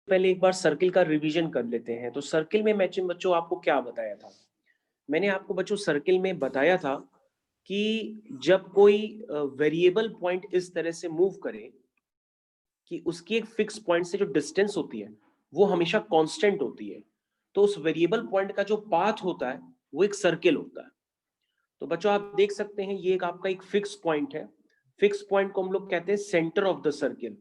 पहले एक बार सर्किल का रिवीजन कर लेते हैं। तो सर्किल में मैं बच्चों आपको क्या बताया था? मैंने आपको बच्चों सर्किल में बताया था कि जब कोई वेरिएबल पॉइंट इस तरह से मूव करे कि उसकी एक फिक्स पॉइंट से जो डिस्टेंस होती है वो हमेशा कांस्टेंट होती है, तो उस वेरिएबल पॉइंट का जो पाथ होता है वो एक सर्किल होता है। तो बच्चों आप देख सकते हैं ये एक आपका एक फिक्स पॉइंट है। फिक्स पॉइंट को हम लोग कहते हैं सेंटर ऑफ द सर्किल।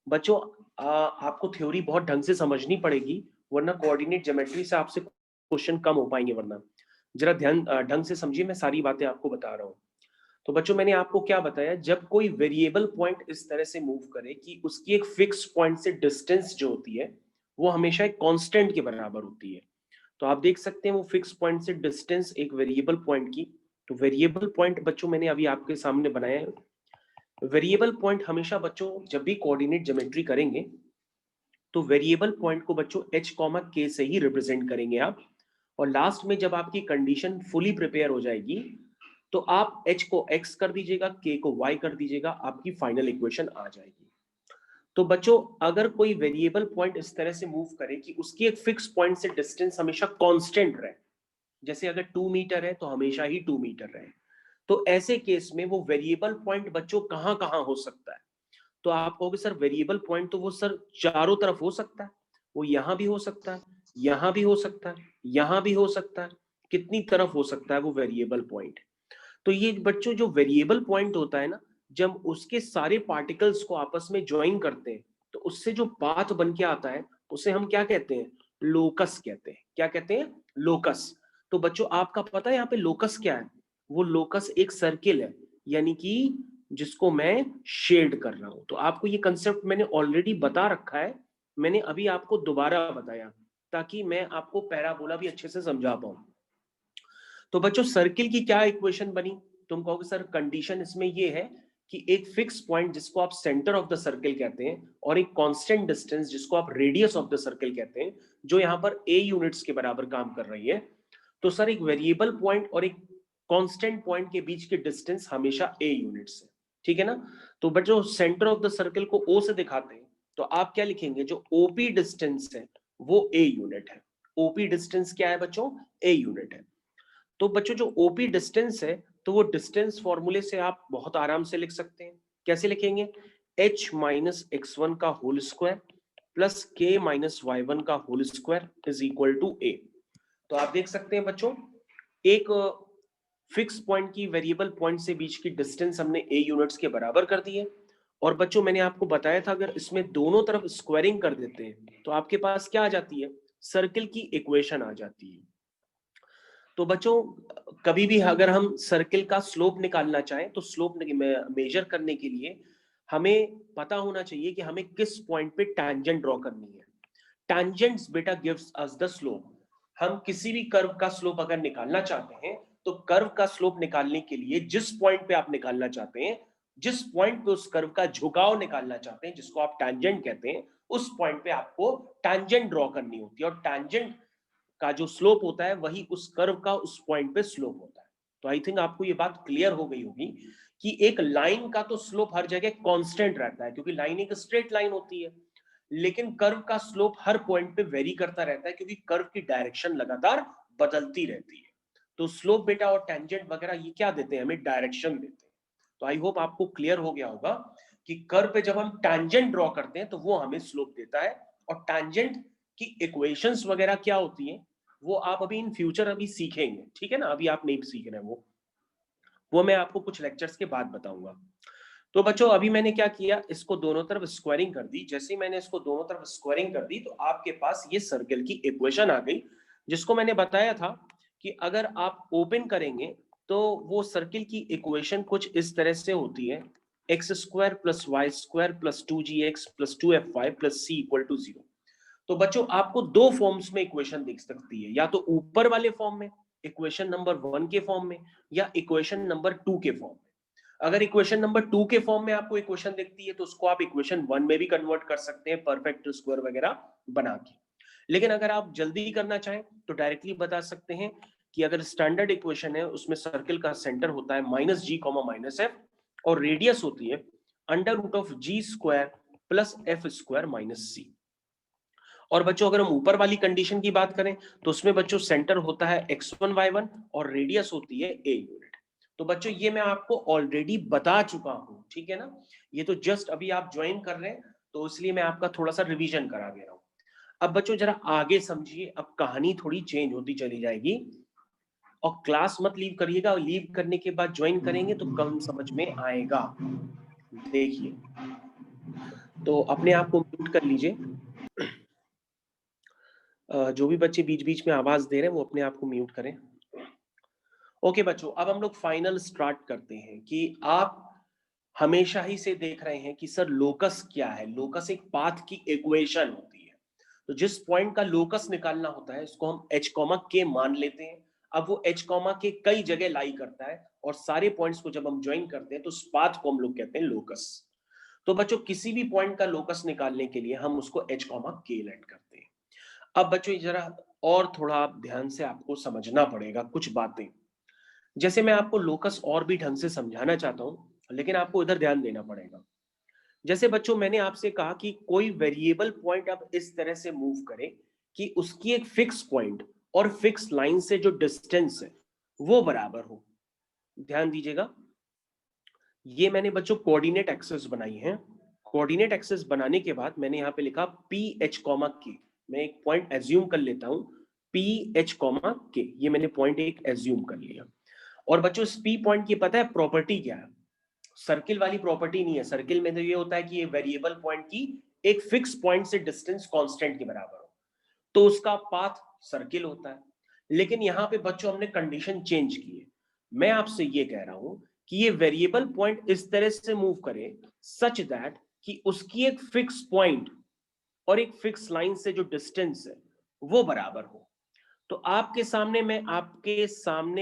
बच्चों आपको थ्योरी बहुत ढंग से समझनी पड़ेगी, वरना कोऑर्डिनेट ज्योमेट्री से आपसे क्वेश्चन कम हो पाएंगे। वरना जरा ध्यान ढंग से समझिए, मैं सारी बातें आपको बता रहा हूँ। तो बच्चों मैंने आपको क्या बताया, जब कोई वेरिएबल पॉइंट इस तरह से मूव करे कि उसकी एक फिक्स पॉइंट से डिस्टेंस जो होती है वो हमेशा एक कांस्टेंट के बराबर होती है। तो आप देख सकते हैं वो फिक्स पॉइंट से डिस्टेंस एक वेरिएबल पॉइंट की। तो वेरिएबल पॉइंट बच्चों मैंने अभी आपके सामने बनाया है। वेरिएबल पॉइंट हमेशा बच्चों जब भी कोऑर्डिनेट ज्योमेट्री करेंगे तो वेरिएबल पॉइंट को बच्चों h कॉमा k से ही रिप्रेजेंट करेंगे आप। और लास्ट में जब आपकी कंडीशन फुली प्रिपेयर हो जाएगी तो आप h को x कर दीजिएगा, k को y कर दीजिएगा, आपकी फाइनल इक्वेशन आ जाएगी। तो बच्चों अगर कोई वेरिएबल पॉइंट इस तरह से मूव करे कि उसकी एक फिक्स पॉइंट से डिस्टेंस हमेशा कांस्टेंट रहे, जैसे अगर 2 मीटर है तो हमेशा ही 2 मीटर रहे, तो ऐसे केस में वो वेरिएबल पॉइंट बच्चों कहां कहां हो सकता है? तो आप कहोगे सर वेरिएबल पॉइंट तो वो सर चारों तरफ हो सकता है, वो यहां भी हो सकता है, यहां भी हो सकता है, यहां भी हो सकता है। कितनी तरफ हो सकता है वो वेरिएबल पॉइंट? तो ये बच्चों जो वेरिएबल पॉइंट होता है ना, जब उसके सारे पार्टिकल्स को आपस में ज्वाइन करते हैं तो उससे जो पाथ बन के आता है उसे हम क्या कहते हैं? लोकस कहते हैं। क्या कहते हैं? लोकस। तो बच्चों आपका पता है यहाँ पे लोकस क्या है? वो लोकस एक सर्किल है, यानी कि जिसको मैं शेड कर रहा हूं। तो आपको ये कंसेप्ट मैंने ऑलरेडी बता रखा है, मैंने अभी आपको दोबारा बताया ताकि मैं आपको पैराबोला भी अच्छे से समझा पाऊं। तो बच्चों सर्किल की क्या इक्वेशन बनी? तुम कहोगे सर कंडीशन इसमें ये है कि एक फिक्स पॉइंट जिसको आप सेंटर ऑफ द सर्किल कहते हैं और एक कांस्टेंट डिस्टेंस जिसको आप रेडियस ऑफ द सर्किल कहते हैं, जो यहां पर a यूनिट्स के बराबर काम कर रही है। तो सर एक वेरिएबल पॉइंट और एक कांस्टेंट पॉइंट के बीच की डिस्टेंस हमेशा a यूनिट्स है, ठीक है ना? तो बच्चों सेंटर ऑफ द सर्किल को o से दिखाते हैं, तो आप क्या लिखेंगे? जो OP डिस्टेंस है वो a यूनिट है। OP डिस्टेंस क्या है बच्चों? a यूनिट है। तो बच्चों जो ओपी डिस्टेंस है तो वो डिस्टेंस फॉर्मूले से आप बहुत आराम से लिख सकते हैं। कैसे लिखेंगे? h माइनस एक्स वन का whole square plus k minus y one का whole square is equal to A. तो आप देख सकते हैं बच्चों एक फिक्स पॉइंट की वेरिएबल पॉइंट से बीच की डिस्टेंस हमने ए यूनिट्स के बराबर कर दी है। और बच्चों मैंने आपको बताया था अगर इसमें दोनों तरफ स्क्वायरिंग कर देते हैं तो आपके पास क्या आ जाती है? सर्किल की इक्वेशन आ जाती है। तो बच्चों कभी भी अगर हम सर्किल का स्लोप निकालना चाहें तो स्लोप मेजर करने के लिए हमें पता होना चाहिए कि हमें किस पॉइंट पे टैंजेंट ड्रॉ करनी है। टैंजेंट्स बेटा गिव्स अस द स्लोप। हम किसी भी कर्व का स्लोप अगर निकालना चाहते हैं तो कर्व का स्लोप निकालने के लिए जिस पॉइंट पे आप निकालना चाहते हैं, जिस पॉइंट पे उस कर्व का झुकाव निकालना चाहते हैं जिसको आप टैंजेंट कहते हैं, उस पॉइंट पे आपको टैंजेंट ड्रॉ करनी होती है। और टैंजेंट का जो स्लोप होता है वही उस कर्व का उस पॉइंट पे स्लोप होता है। तो आई थिंक आपको ये बात क्लियर हो गई होगी कि एक लाइन का तो स्लोप हर जगह कांस्टेंट रहता है क्योंकि लाइन एक स्ट्रेट लाइन होती है, लेकिन कर्व का स्लोप हर पॉइंट पे वेरी करता रहता है क्योंकि कर्व की डायरेक्शन लगातार बदलती रहती है। तो स्लोप बेटा और टेंजेंट वगैरह ये क्या देते हैं? हमें डायरेक्शन देते हैं। तो आई होप आपको क्लियर हो गया होगा कि कर्व पे जब हम टैंजेंट ड्रॉ करते हैं तो वो हमें स्लोप देता है। और टैंजेंट की इक्वेशंस वगैरह क्या होती हैं वो आप अभी इन फ्यूचर अभी सीखेंगे, ठीक है ना? अभी आप नहीं सीख रहे हैं वो मैं आपको कुछ लेक्चर्स के बाद बताऊंगा। तो बच्चों अभी मैंने क्या किया, इसको दोनों तरफ स्क्वायरिंग कर दी। जैसे ही मैंने इसको दोनों तरफ स्क्वायरिंग कर दी तो आपके पास ये सर्कल की इक्वेशन आ गई, जिसको मैंने बताया था कि अगर आप ओपन करेंगे तो वो सर्किल की इक्वेशन कुछ इस तरह से होती है, x square plus y square plus 2gx plus 2fy plus c equal to 0। तो बच्चों आपको दो फॉर्म्स में इक्वेशन दिख सकती है, या तो ऊपर वाले फॉर्म में इक्वेशन नंबर 1 के फॉर्म में, या इक्वेशन नंबर 2 के फॉर्म में। अगर इक्वेशन नंबर 2 के फॉर्म में आपको इक्वेशन दिखती है तो उसको आप इक्वेशन 1 में भी कन्वर्ट कर सकते हैं परफेक्ट स्क्वायर वगैरह बना के। लेकिन अगर आप जल्दी करना चाहें तो डायरेक्टली बता सकते हैं कि अगर स्टैंडर्ड इक्वेशन है उसमें सर्किल का सेंटर होता है minus G comma minus F और रेडियस होती है under root of G square plus F square minus C. और बच्चों अगर हम ऊपर वाली कंडीशन की बात करें तो उसमें बच्चों सेंटर होता है x1 y1 और रेडियस होती है a यूनिट। तो बच्चों ये मैं आपको ऑलरेडी बता चुका हूं, ठीक है ना। ये तो जस्ट अभी आप ज्वाइन कर रहे हैं तो इसलिए मैं आपका थोड़ा सा रिवीजन करा दे रहा हूं। अब बच्चों जरा आगे समझिए, अब कहानी थोड़ी चेंज होती चली जाएगी और क्लास मत लीव करिएगा, लीव करने के बाद ज्वाइन करेंगे तो कम समझ में आएगा। देखिए, तो अपने आप को म्यूट कर लीजिए। जो भी बच्चे बीच बीच में आवाज दे रहे हैं वो अपने आप को म्यूट करें। ओके बच्चों, अब हम लोग फाइनल स्टार्ट करते हैं कि आप हमेशा ही से देख रहे हैं कि सर लोकस क्या है। लोकस एक पाथ की इक्वेशन होती है। तो जिस पॉइंट का लोकस निकालना होता है उसको हम h कॉमा के मान लेते हैं। अब वो h कॉमा के कई जगह लाई करता है और सारे पॉइंट्स को जब हम ज्वाइन करते हैं तो उस पाथ को हम लोग कहते हैं लोकस। तो बच्चों किसी भी पॉइंट का लोकस निकालने के लिए हम उसको h कॉमा के लेट करते हैं। अब बच्चों जरा और थोड़ा ध्यान से आपको समझना पड़ेगा कुछ बातें। जैसे मैं आपको लोकस और भी ढंग से समझाना चाहता हूं लेकिन आपको इधर ध्यान देना पड़ेगा। जैसे बच्चों मैंने आपसे कहा कि कोई वेरिएबल पॉइंट आप इस तरह से मूव करें कि उसकी एक फिक्स पॉइंट और फिक्स लाइन से जो डिस्टेंस है वो बराबर हो। ध्यान दीजिएगा, ये मैंने बच्चों कोऑर्डिनेट एक्सेस बनाई है। कोऑर्डिनेट एक्सेस बनाने के बाद मैंने यहां पे लिखा पी एच कॉमा के। मैं एक पॉइंट एज्यूम कर लेता हूं, पी एच कॉमा के, ये मैंने पॉइंट एक एज्यूम कर लिया। और बच्चों इस पी पॉइंट की पता है प्रॉपर्टी क्या है? सर्किल वाली प्रॉपर्टी नहीं है। सर्किल में तो ये होता है कि ये वेरिएबल पॉइंट की एक फिक्स पॉइंट से डिस्टेंस कांस्टेंट के बराबर हो तो उसका पाथ सर्किल होता है। लेकिन यहां पे बच्चों हमने कंडीशन चेंज की है। मैं आपसे ये कह रहा हूं कि ये वेरिएबल पॉइंट इस तरह से मूव करे सच दैट कि उसकी एक फिक्स पॉइंट और एक फिक्स लाइन से जो डिस्टेंस है वो बराबर हो। तो आपके सामने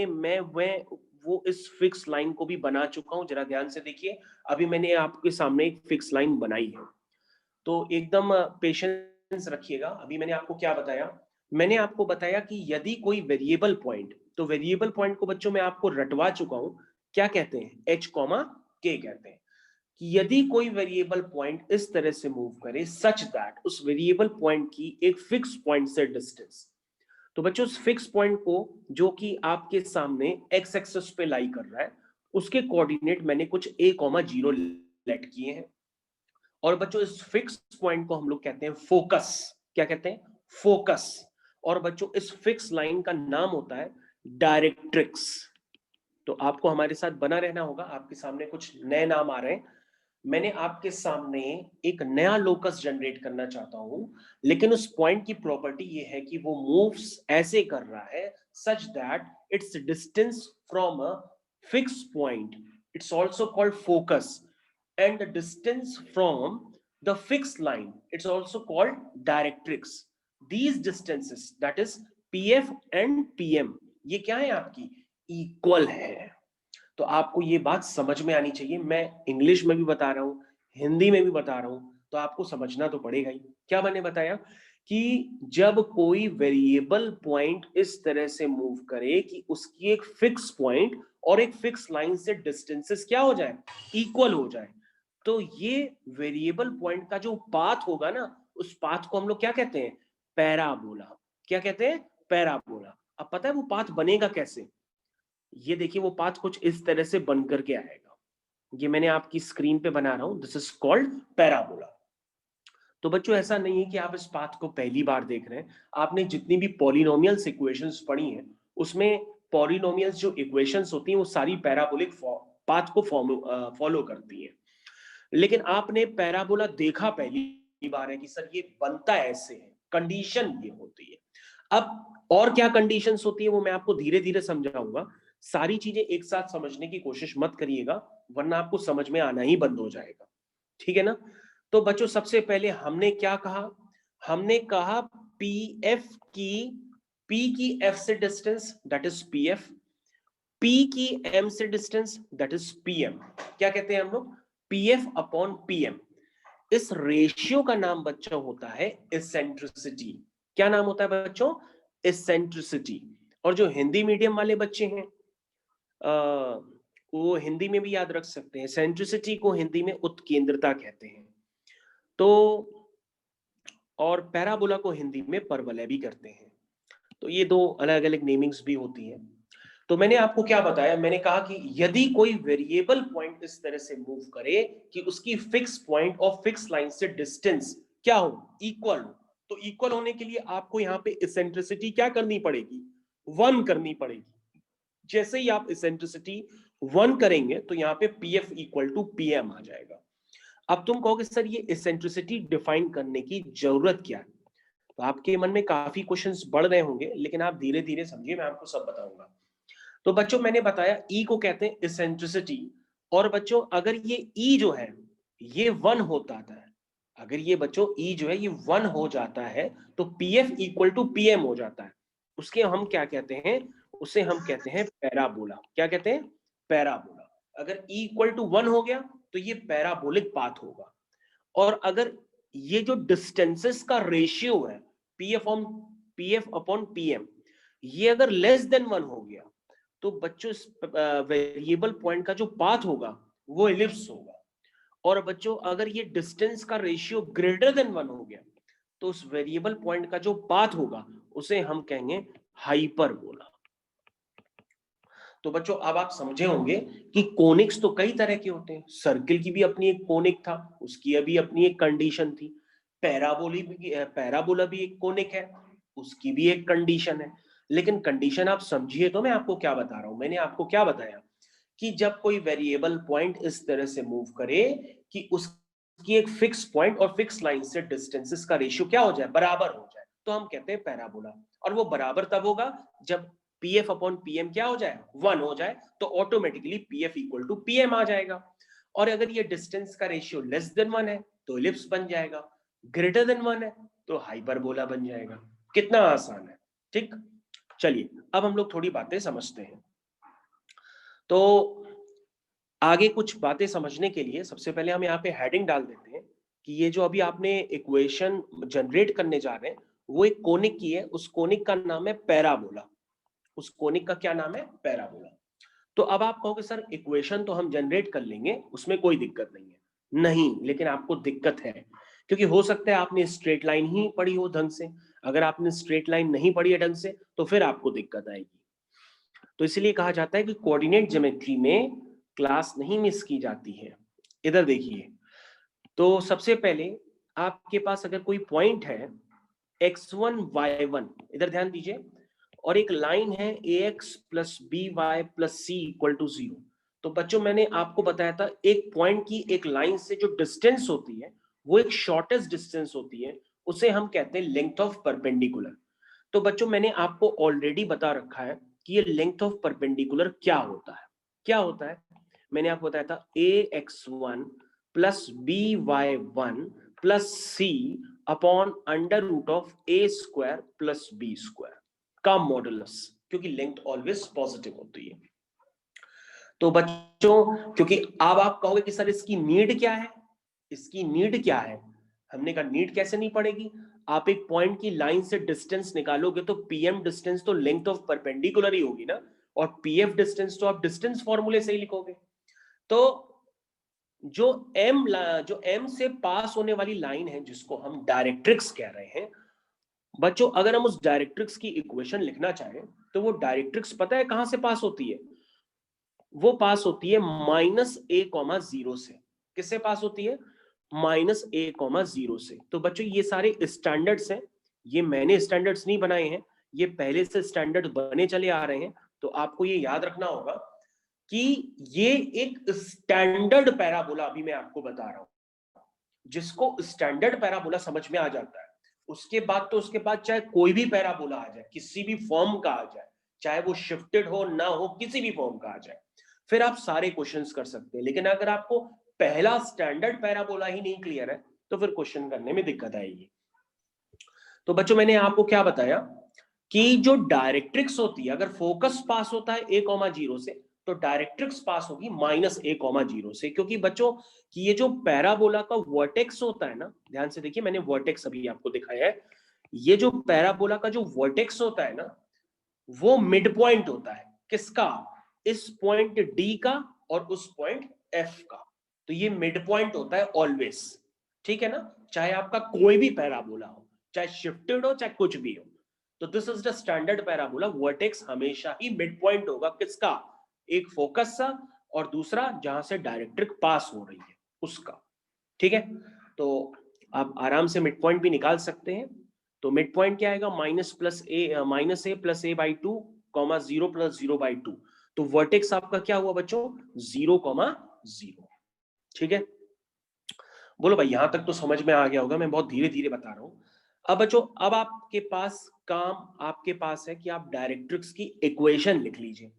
मैं वह वो इस फिक्स लाइन को भी बना चुका हूं। जरा ध्यान से देखिए, अभी मैंने आपके सामने एक फिक्स लाइन बनाई है। तो एकदम पेशेंस रखिएगा। अभी मैंने आपको क्या बताया? मैंने आपको बताया कि यदि कोई वेरिएबल पॉइंट, तो वेरिएबल पॉइंट को बच्चों मैं आपको रटवा चुका हूं, क्या कहते हैं? एच कॉमा के कहते हैं। कि यदि कोई वेरिएबल पॉइंट इस तरह से मूव करे सच दैट उस वेरिएबल पॉइंट की एक फिक्स पॉइंट से डिस्टेंस। तो बच्चों उस फिक्स पॉइंट को जो कि आपके सामने एक्स एक्सिस पे लाई कर रहा है उसके कोऑर्डिनेट मैंने कुछ a कॉमा 0 लेट किए हैं। और बच्चों इस फिक्स पॉइंट को हम लोग कहते हैं फोकस। क्या कहते हैं? फोकस। और बच्चों इस फिक्स लाइन का नाम होता है डायरेक्ट्रिक्स। तो आपको हमारे साथ बना रहना होगा। आपके सामने कुछ नए नाम आ रहे हैं। मैंने आपके सामने एक नया लोकस जनरेट करना चाहता हूं लेकिन उस पॉइंट की प्रॉपर्टी ये है कि वो मूव्स ऐसे कर रहा है such that it's distance from a fix point, it's also called focus, and the distance from the fix line it's also called directrix. These distances that is PF and PM, ये क्या है आपकी? Equal है। तो आपको ये बात समझ में आनी चाहिए। मैं इंग्लिश में भी बता रहा हूं, हिंदी में भी बता रहा हूं, तो आपको समझना तो पड़ेगा ही। क्या मैंने बताया? कि जब कोई वेरिएबल पॉइंट इस तरह से मूव करे कि उसकी एक फिक्स पॉइंट और एक फिक्स लाइन से डिस्टेंसेस क्या हो जाए? इक्वल हो जाए। तो ये वेरिएबल पॉइंट का जो पाथ होगा ना, उस पाथ को हम लोग क्या कहते हैं? पैराबोला। क्या कहते हैं? पैराबोला। अब पता है वो पाथ बनेगा कैसे? ये देखिए वो पाथ कुछ इस तरह से बन करके आएगा। ये मैंने आपकी स्क्रीन पे बना रहा हूं, दिस इज कॉल्ड पैराबोला। तो बच्चों ऐसा नहीं है कि आप इस पाथ को पहली बार देख रहे हैं। आपने जितनी भी पॉलिनोमियल्स इक्वेशंस पढ़ी हैं उसमें पॉलिनोमियल्स जो इक्वेशंस होती हैं वो सारी पैराबोलिक पाथ को फॉलो करती हैं। लेकिन आपने पैराबोला देखा पहली बार है कि सर ये बनता ऐसे है, कंडीशन ये होती है। अब और क्या कंडीशंस होती है वो मैं आपको धीरे धीरे समझाऊंगा। सारी चीजें एक साथ समझने की कोशिश मत करिएगा वरना आपको समझ में आना ही बंद हो जाएगा। ठीक है ना? तो बच्चों सबसे पहले हमने क्या कहा? हमने कहा पी एफ की, पी की एफ से distance that is P F, P की एम से डिस्टेंस दैट इज पीएम। क्या कहते हैं हम लोग? PF upon PM. इस रेशियो का नाम बच्चों होता है एसेंट्रिसिटी। क्या नाम होता है बच्चों? एसेंट्रिसिटी। और जो हिंदी मीडियम वाले बच्चे हैं वो हिंदी में भी याद रख सकते हैं, एसेंट्रिसिटी को हिंदी में उत्केंद्रता कहते हैं। तो और पैराबोला को हिंदी में परवलय भी करते हैं। तो ये दो अलग अलग नेमिंग्स भी होती हैं। तो मैंने आपको क्या बताया, मैंने कहा कि यदि कोई वेरिएबल पॉइंट इस तरह से मूव करे कि उसकी फिक्स पॉइंट और फिक्स लाइन से डिस्टेंस क्या हो, इक्वल हो, तो इक्वल होने के लिए आपको यहाँ पे इसेंट्रिसिटी क्या करनी पड़ेगी, 1 करनी पड़ेगी। जैसे ही आप इसेंट्रिसिटी 1 करेंगे तो यहाँ पे पीएफ इक्वल टू पीएम आ जाएगा। अब तुम कहोगे सर ये इसेंट्रिसिटी डिफाइन करने की जरूरत क्या है, तो आपके मन में काफी क्वेश्चंस बढ़ रहे होंगे, लेकिन आप धीरे धीरे समझिए, मैं आपको सब बताऊंगा। तो बच्चों मैंने बताया ई को कहते हैं इसेंट्रिसिटी, और बच्चों अगर ये ई जो है ये 1 होता है, अगर ये बच्चों ई जो है ये 1 हो जाता है तो पीएफ इक्वल टू पीएम हो जाता है। उसके हम क्या कहते हैं, उसे हम कहते हैं पैराबोला। क्या कहते हैं, पैराबोला। अगर ई इक्वल टू 1 हो गया तो ये पैराबोलिक पाथ होगा। और अगर ये जो डिस्टेंसेस का रेशियो है पीएफ अपॉन पीएम, ये अगर लेस देन 1 हो गया तो बच्चों इस वेरिएबल पॉइंट का जो पाथ होगा वो एलिप्स होगा। और बच्चों अगर ये डिस्टेंस का रेशियो ग्रेटर देन 1 हो गया तो उस वेरिएबल पॉइंट का जो पाथ होगा उसे हम कहेंगे हाइपरबोला। तो बच्चों अब आप समझे होंगे कि कोनिक्स तो कई तरह के होते हैं। सर्किल की भी अपनी एक कोनिक था, उसकी अभी अपनी एक कंडीशन थी। पैराबोला भी एक कोनिक है, उसकी भी एक कंडीशन है। लेकिन कंडीशन आप समझिए तो मैं आपको क्या बता रहा हूं, मैंने आपको क्या बताया कि जब कोई वेरिएबल पॉइंट इस तरह से मूव करे कि उसकी एक फिक्स पॉइंट और फिक्स लाइन से डिस्टेंसेस का रेशियो क्या हो जाए, बराबर हो जाए, तो हम कहते हैं पैराबोला। और वो बराबर तब होगा जब पीएफ अपॉन पीएम क्या हो जाए, 1 हो जाए, तो automatically PF equal to PM आ जाएगा। और अगर ये डिस्टेंस का रेशियो लेस देन 1 है तो इलिप्स बन जाएगा, ग्रेटर देन 1 है तो हाइपरबोला बन जाएगा। कितना आसान है, ठीक। चलिए अब हम लोग थोड़ी बातें समझते हैं। तो आगे कुछ बातें समझने के लिए सबसे पहले हम यहाँ पे हेडिंग डाल देते हैं कि ये जो अभी आपने इक्वेशन जनरेट करने जा रहे हैं वो एक कोनिक की है, उस कोनिक का नाम है पैराबोला। उस कोनिक का क्या नाम है, पैराबोला। तो अब आप कहोगे सर इक्वेशन तो हम जनरेट कर लेंगे, उसमें कोई दिक्कत नहीं है। नहीं, लेकिन आपको दिक्कत है, क्योंकि हो सकता है आपने स्ट्रेट लाइन ही पढ़ी हो ढंग से। अगर आपने स्ट्रेट लाइन नहीं पढ़ी है ढंग से तो फिर आपको दिक्कत आएगी। तो इसलिए कहा जाता है कि कोऑर्डिनेट ज्योमेट्री में क्लास नहीं मिस की जाती है। इधर देखिए, तो सबसे पहले आपके पास अगर कोई पॉइंट है x1 y1, इधर ध्यान दीजिए, और एक लाइन है ax plus b y plus c equal to 0। तो बच्चों मैंने आपको बताया था एक पॉइंट की एक लाइन से जो डिस्टेंस होती है वो एक शॉर्टेस्ट डिस्टेंस होती है, उसे हम कहते हैं लेंथ ऑफ परपेंडिकुलर। तो बच्चों मैंने आपको ऑलरेडी बता रखा है कि ये लेंथ ऑफ परपेंडिकुलर क्या होता है। क्या होता है, मैंने आपको बताया था ax1 plus b y one plus c upon under root of a square plus b square का मॉडुलस, क्योंकि लेंथ ऑलवेज पॉजिटिव होती है। तो बच्चों क्योंकि अब आप कहोगे कि सर इसकी नीड क्या है, इसकी नीड क्या है, हमने कहा नीड कैसे नहीं पड़ेगी। आप एक पॉइंट की लाइन से डिस्टेंस निकालोगे तो पीएम डिस्टेंस तो लेंथ ऑफ परपेंडिकुलर ही होगी ना, और पीएफ डिस्टेंस तो आप डिस्टेंस फॉर्मूले से ही लिखोगे। तो जो एम से पास होने वाली लाइन है जिसको हम डायरेक्ट्रिक्स कह रहे हैं, बच्चों अगर हम उस डायरेक्ट्रिक्स की इक्वेशन लिखना चाहें तो वो डायरेक्ट्रिक्स पता है कहां से पास होती है, वो पास होती है -a,0 से। किससे पास होती है, -a,0 से। तो बच्चों ये सारे स्टैंडर्ड्स हैं, ये मैंने स्टैंडर्ड्स नहीं बनाए हैं, ये पहले से स्टैंडर्ड बने चले आ रहे हैं। तो आपको ये याद रखना होगा कि ये एक स्टैंडर्ड पैराबोला अभी मैं आपको बता रहा हूं। जिसको स्टैंडर्ड पैराबोला समझ में आ जाता है उसके बाद तो उसके बाद चाहे कोई भी पैराबोला आ जाए, किसी भी फॉर्म का आ जाए, चाहे वो शिफ्टेड हो ना हो, किसी भी फॉर्म का आ जाए, फिर आप सारे क्वेश्चंस कर सकते हैं। लेकिन अगर आपको पहला स्टैंडर्ड पैराबोला ही नहीं क्लियर है तो फिर क्वेश्चन करने में दिक्कत आएगी। तो बच्चों मैंने आपको क्या बताया कि जो डायरेक्ट्रिक्स होती है, अगर फोकस पास होता है a,0 से तो डायरेक्ट्रिक्स पास होगी -a,0 से। क्योंकि बच्चों कि ये जो पैराबोला का वर्टेक्स होता है ना, ध्यान से देखिए मैंने वर्टेक्स अभी आपको दिखाया है, ये जो पैराबोला का जो वर्टेक्स होता है ना वो मिड पॉइंट होता है। किसका, इस पॉइंट डी का और उस पॉइंट एफ का। तो ये मिड पॉइंट होता है ऑलवेज, ठीक है ना, चाहे आपका कोई भी पैराबोला हो, चाहे शिफ्टेड हो चाहे कुछ भी हो। तो this is the standard parabola. Vertex हमेशा ही मिड पॉइंट होगा किसका, एक फोकस सा और दूसरा जहां से डायरेक्ट्रिक पास हो रही है उसका। ठीक है, तो आप आराम से मिड पॉइंट भी निकाल सकते हैं। तो मिड पॉइंट क्या आएगा, minus A plus A by two comma 0 plus 0 by two. तो वर्टेक्स आपका क्या हुआ बच्चों, 0,0। ठीक है, बोलो भाई यहां तक तो समझ में आ गया होगा, मैं बहुत धीरे धीरे बता रहा हूं। अब बच्चों अब आपके पास काम आपके पास है कि आप डायरेक्ट्रिक्स की इक्वेशन लिख लीजिए।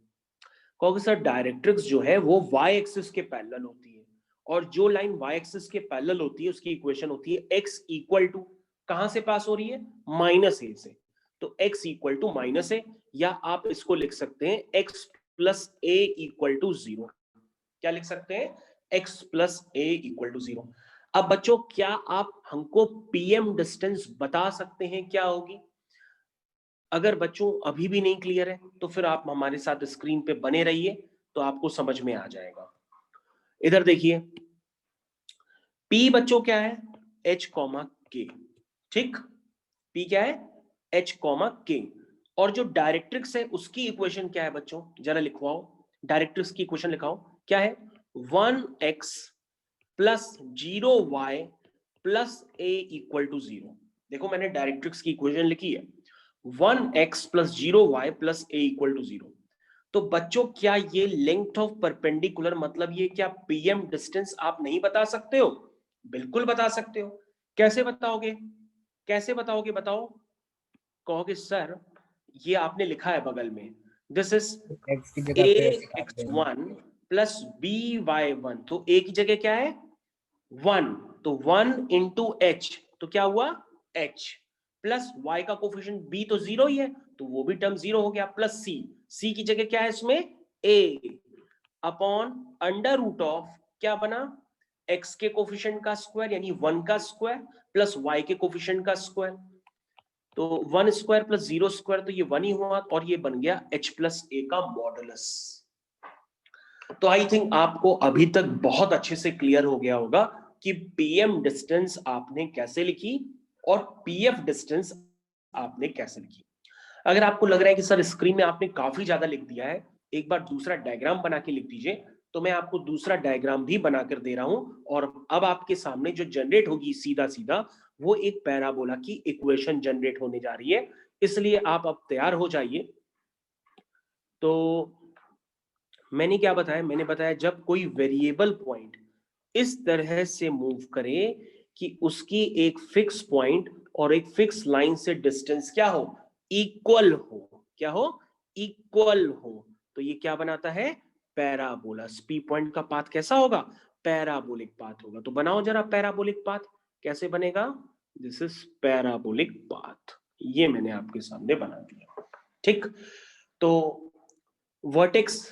कहोगे सर डायरेक्ट्रिक्स जो है वो वाई एक्सिस के पैरेलल होती है, और जो लाइन वाई एक्सिस के पैरेलल होती है उसकी इक्वेशन होती है एक्स इक्वल टू, कहां से पास हो रही है, माइनस ए से। तो x equal to minus a, या आप इसको लिख सकते हैं x plus a equal to 0। क्या लिख सकते हैं, x plus a equal to 0। अब बच्चों क्या आप हमको पीएम डिस्टेंस बता सकते हैं क्या होगी? अगर बच्चों अभी भी नहीं क्लियर है तो फिर आप हमारे साथ स्क्रीन पे बने रहिए, तो आपको समझ में आ जाएगा। इधर देखिए, P बच्चों क्या है, H कॉमा के। ठीक, P क्या है, H कॉमा के। और जो डायरेक्ट्रिक्स है उसकी इक्वेशन क्या है बच्चों, जरा लिखवाओ, डायरेक्ट्रिक्स की इक्वेशन लिखाओ। क्या है, 1x plus 0y plus a equal to 0। देखो मैंने डायरेक्ट्रिक्स की इक्वेशन लिखी है, 1x plus 0y plus a equal to 0। तो बच्चों क्या ये लेंथ ऑफ परपेंडिकुलर, मतलब ये क्या पीएम डिस्टेंस आप नहीं बता सकते हो? बिल्कुल बता सकते हो। कैसे बताओगे, कैसे बताओगे बताओ? कहोगे सर ये आपने लिखा है बगल में, दिस इज एक्स की ए जगह पे ऐसे काट एक्स देना। One plus b y one. तो ए की जगह क्या है, 1, तो 1 इंटू एच, तो क्या हुआ h, प्लस y का कोफिशिएंट b तो 0 ही है, तो वो भी टर्म 0 हो गया, प्लस c की जगह क्या है इसमें, a upon under root of क्या बना, x के कोफिशिएंट का स्क्वायर यानी 1 का स्क्वायर प्लस y के कोफिशिएंट का स्क्वायर। तो 1 स्क्वायर प्लस 0 स्क्वायर, तो ये 1 ही हुआ, और ये बन गया h प्लस a का मॉडुलस। तो आई थिंक आपको अभी तक बहुत अच्छे से क्लियर हो गया होगा कि पीएम डिस्टेंस आपने कैसे लिखी और पीएफ डिस्टेंस आपने कैसे लिखी। अगर आपको लग रहा है कि सर स्क्रीन में आपने काफी ज्यादा लिख दिया है, एक बार दूसरा डायग्राम बना के लिख दीजिए, तो मैं आपको दूसरा डायग्राम भी बनाकर दे रहा हूं, और अब आपके सामने जो जनरेट होगी सीधा सीधा वो एक पैराबोला की इक्वेशन जनरेट होने जा रही है। इसलिए आप अब तैयार हो जाइए। तो मैंने क्या बताया, मैंने बताया जब कोई वेरिएबल पॉइंट इस तरह से मूव करे कि उसकी एक फिक्स पॉइंट और एक फिक्स लाइन से डिस्टेंस क्या हो, इक्वल हो। क्या हो, इक्वल हो। तो ये क्या बनाता है, पैराबोला। पी पॉइंट का पाथ कैसा होगा, पैराबोलिक पाथ होगा। तो बनाओ जरा पैराबोलिक पाथ, कैसे बनेगा, दिस इज पैराबोलिक पाथ। ये मैंने आपके सामने बना दिया। ठीक, तो वर्टेक्स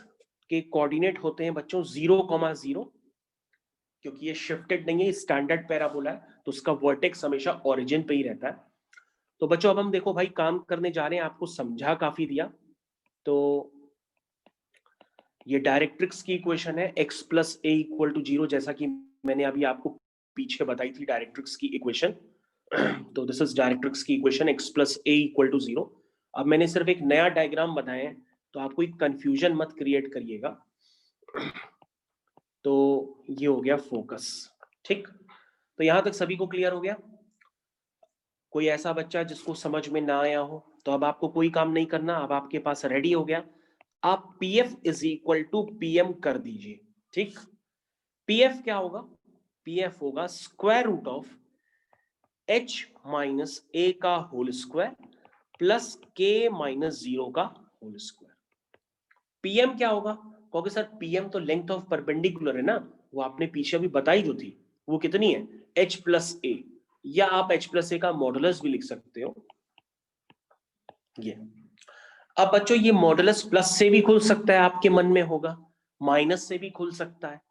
के कोऑर्डिनेट होते हैं बच्चों 0,0, क्योंकि ये शिफ्टेड नहीं है, स्टैंडर्ड पैराबोला है, तो उसका वर्टेक्स हमेशा ओरिजिन पे ही रहता है। तो बच्चों अब हम देखो भाई काम करने जा रहे हैं, आपको समझा काफी दिया। तो ये डायरेक्ट्रिक्स की इक्वेशन है x plus a equal to 0, जैसा कि मैंने अभी आपको पीछे बताई थी डायरेक्ट्रिक्स की इक्वेशन। तो दिस इज डायरेक्ट्रिक्स की equation x plus a equal to 0। अब मैंने सिर्फ एक नया डायग्राम बनाया है, तो आप कोई कंफ्यूजन मत क्रिएट करिएगा। तो ये हो गया फोकस। ठीक, तो यहां तक सभी को क्लियर हो गया? कोई ऐसा बच्चा जिसको समझ में ना आया हो, तो अब आपको कोई काम नहीं करना, अब आपके पास रेडी हो गया। आप PF is equal to PM कर दीजिए। ठीक, पीएफ क्या होगा, पीएफ होगा square root of h minus a का whole square plus k minus 0 का होल स्क्वायर। पीएम क्या होगा, कहोगे सर पीएम तो लेंथ ऑफ परपेंडिकुलर है ना, वो आपने पीछे अभी बताई जो थी, वो कितनी है, h प्लस ए, या आप h प्लस ए का मॉडुलस भी लिख सकते हो। ये अब बच्चों ये मॉडुलस प्लस से भी खुल सकता है, आपके मन में होगा, माइनस से भी खुल सकता है।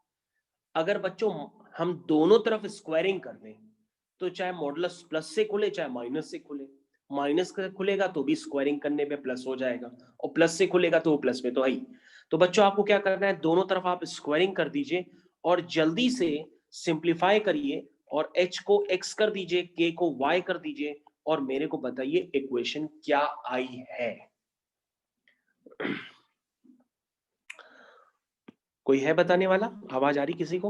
अगर बच्चों हम दोनों तरफ स्क्वायरिंग कर दें, तो चाहे मॉडुलस प्लस से खुले चाहे माइनस से खुले, माइनस से खुलेगा तो भी स्क्वायरिंग करने पे प्लस हो जाएगा, और प्लस से खुलेगा तो वो प्लस में तो है ही। तो बच्चों आपको क्या करना है, दोनों तरफ आप स्क्वायरिंग कर दीजिए और जल्दी से सिंप्लीफाई करिए, और h को x कर दीजिए, k को y कर दीजिए, और मेरे को बताइए इक्वेशन क्या आई है। कोई है बताने वाला? आवाज आ रही किसी को?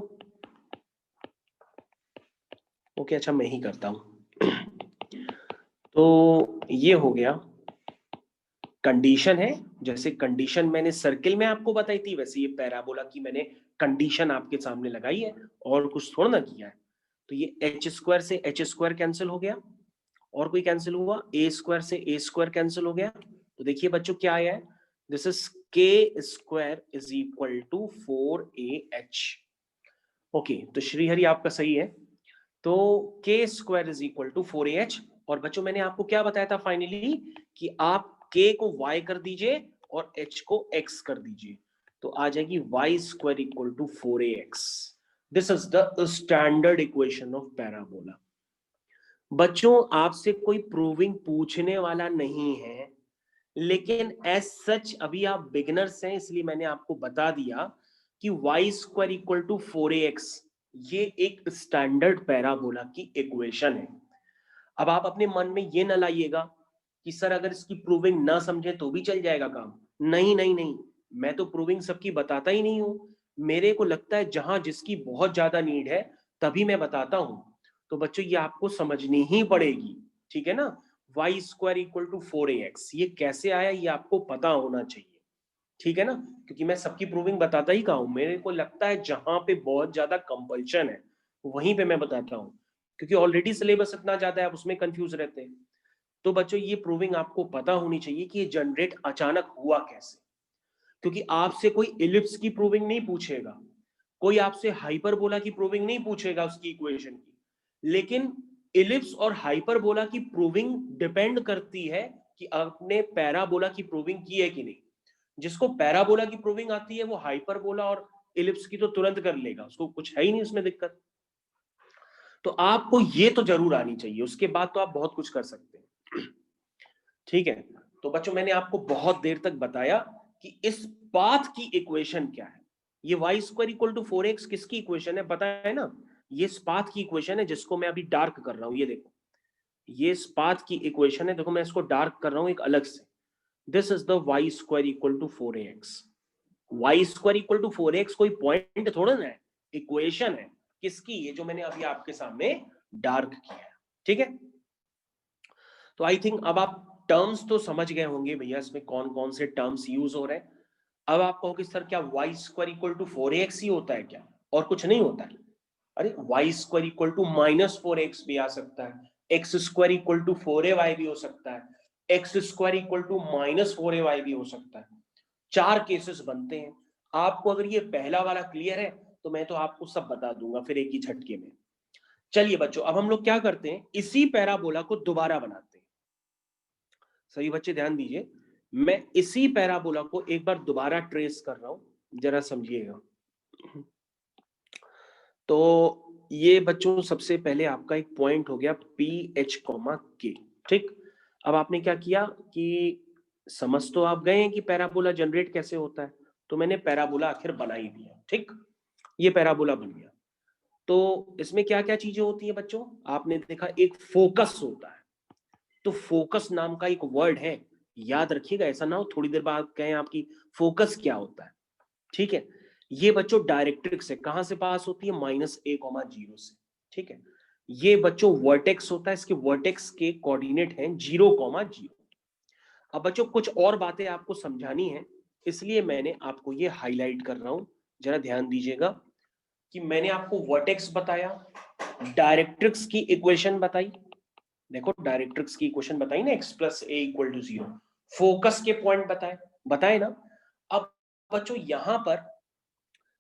ओके, अच्छा मैं ही करता हूं। तो ये हो गया कंडीशन है। जैसे कंडीशन मैंने सर्किल में आपको बताई थी, वैसे ये पैराबोला की मैंने कंडीशन आपके सामने लगाई है, और कुछ थोड़ा ना किया है। तो ये एच स्क्वायर से एच स्क्वायर कैंसिल हो गया, और कोई कैंसिल हुआ, ए स्क्वायर से ए स्क्वायर कैंसिल हो गया। तो देखिए बच्चों क्या आया है, this is k square is equal to 4AH। Okay, तो श्रीहरि आपका सही है। तो के square is equal to 4AH। और बच्चों मैंने आपको क्या बताया था फाइनली, कि आप के को y कर दीजिए और h को x कर दीजिए, तो आ जाएगी y square equal to 4AX। This is the standard equation of parabola. बच्चों आपसे कोई प्रूविंग पूछने वाला नहीं है, लेकिन एज सच अभी आप बिगिनर्स हैं, इसलिए मैंने आपको बता दिया कि Y square equal to 4AX ये एक स्टैंडर्ड पैराबोला की इक्वेशन है। अब आप अपने मन में ये ना लाइएगा कि सर अगर इसकी प्रूविंग ना समझे तो भी चल जाएगा काम। नहीं नहीं नहीं, मैं तो प्रूविंग सबकी बताता ही नहीं हूं। मेरे को लगता है जहां जिसकी बहुत ज्यादा नीड है तभी मैं बताता हूं। तो बच्चों ये आपको समझनी ही पड़ेगी, ठीक है ना। Y square equal to 4AX ये कैसे आया ये आपको पता होना चाहिए, ठीक है ना। क्योंकि मैं सबकी प्रूविंग बताता ही कहा हूं, मेरे को लगता है जहां पे बहुत ज्यादा कंपल्शन है वहीं पे मैं बताता हूं, क्योंकि ऑलरेडी सिलेबस इतना ज्यादा है, आप उसमें कंफ्यूज रहते हैं। तो बच्चों ये प्रूविंग आपको पता होनी चाहिए कि ये जनरेट अचानक हुआ कैसे, क्योंकि आपसे कोई इलिप्स की प्रूविंग नहीं पूछेगा, कोई आपसे हाइपरबोला की प्रूविंग नहीं पूछेगा उसकी इक्वेशन की, लेकिन इलिप्स और हाइपरबोला की प्रूविंग डिपेंड करती है कि आपने पैराबोला की प्रूविंग की है कि नहीं। जिसको पैराबोला की प्रूविंग आती है वो हाइपरबोला और इलिप्स की तो तुरंत कर लेगा, उसको कुछ है ही नहीं उसमें दिक्कत। तो आपको ये तो जरूर आनी चाहिए, उसके बाद तो आप बहुत कुछ कर सकते हैं, ठीक है। तो बच्चों मैंने आपको बहुत देर तक बताया कि इस पाथ की इक्वेशन क्या है। ये Y square equal to 4x किसकी इक्वेशन है पता है ना, ये इस पाथ की इक्वेशन है जिसको मैं अभी डार्क कर रहा हूं, ये देखो ये इस पाथ की इक्वेशन है, देखो मैं इसको डार्क कर रहा हूं एक अलग से। This is the y square equal to 4AX। Y square equal to 4AX कोई पॉइंट थोड़ा ना है, इक्वेशन है किसकी, ये जो मैंने अभी आपके सामने डार्क किया है, ठीक है। तो आई थिंक अब आप टर्म्स तो समझ गए होंगे भैया इसमें कौन कौन से टर्म्स यूज हो रहे हैं। अब आप कहोगे सर क्या y square equal to 4AX ही होता है क्या, और कुछ नहीं होता है? अरे Y square equal to -4x भी आ सकता है, x square equal to 4AY भी हो सकता है, x square equal to -4AY भी हो सकता है। चार केसेस बनते हैं। आपको अगर ये पहला वाला क्लियर है तो मैं तो आपको सब बता दूंगा फिर एक ही झटके में। चलिए बच्चों अब हम लोग क्या करते हैं, इसी पैराबोला को दोबारा बनाते हैं। सभी बच्चे ध्यान दीजिए, मैं इसी पैराबोला को एक बार दोबारा ट्रेस कर रहा हूं, जरा समझिएगा। तो ये बच्चों सबसे पहले आपका एक पॉइंट हो गया PH, ठीक। अब आपने क्या किया कि समझ तो आप गए हैं कि पैराबोला जनरेट कैसे होता है, तो मैंने पैराबोला आखिर बना ही दिया, ठीक। ये पैराबोला बन गया। तो इसमें क्या क्या चीजें होती है बच्चों, आपने देखा एक फोकस होता है। तो फोकस नाम का एक वर्ड है, याद रखिएगा, ऐसा ना हो थोड़ी देर बाद कहें आपकी फोकस क्या होता है, ठीक है। ये बच्चों डायरेक्ट्रिक्स से कहां से पास होती है, -a,0 से, ठीक है। ये बच्चों वर्टेक्स होता है, इसके वर्टेक्स के कोऑर्डिनेट हैं 0,0। अब बच्चों कुछ और बातें आपको समझानी है, इसलिए मैंने आपको ये हाईलाइट कर रहा हूं, जरा ध्यान दीजिएगा कि मैंने आपको वर्टेक्स बताया, डायरेक्ट्रिक्स की इक्वेशन बताई, देखो डायरेक्ट्रिक्स की इक्वेशन बताई ना, x plus a equal to 0, focus के पॉइंट बताए बताए ना। अब बच्चों यहां पर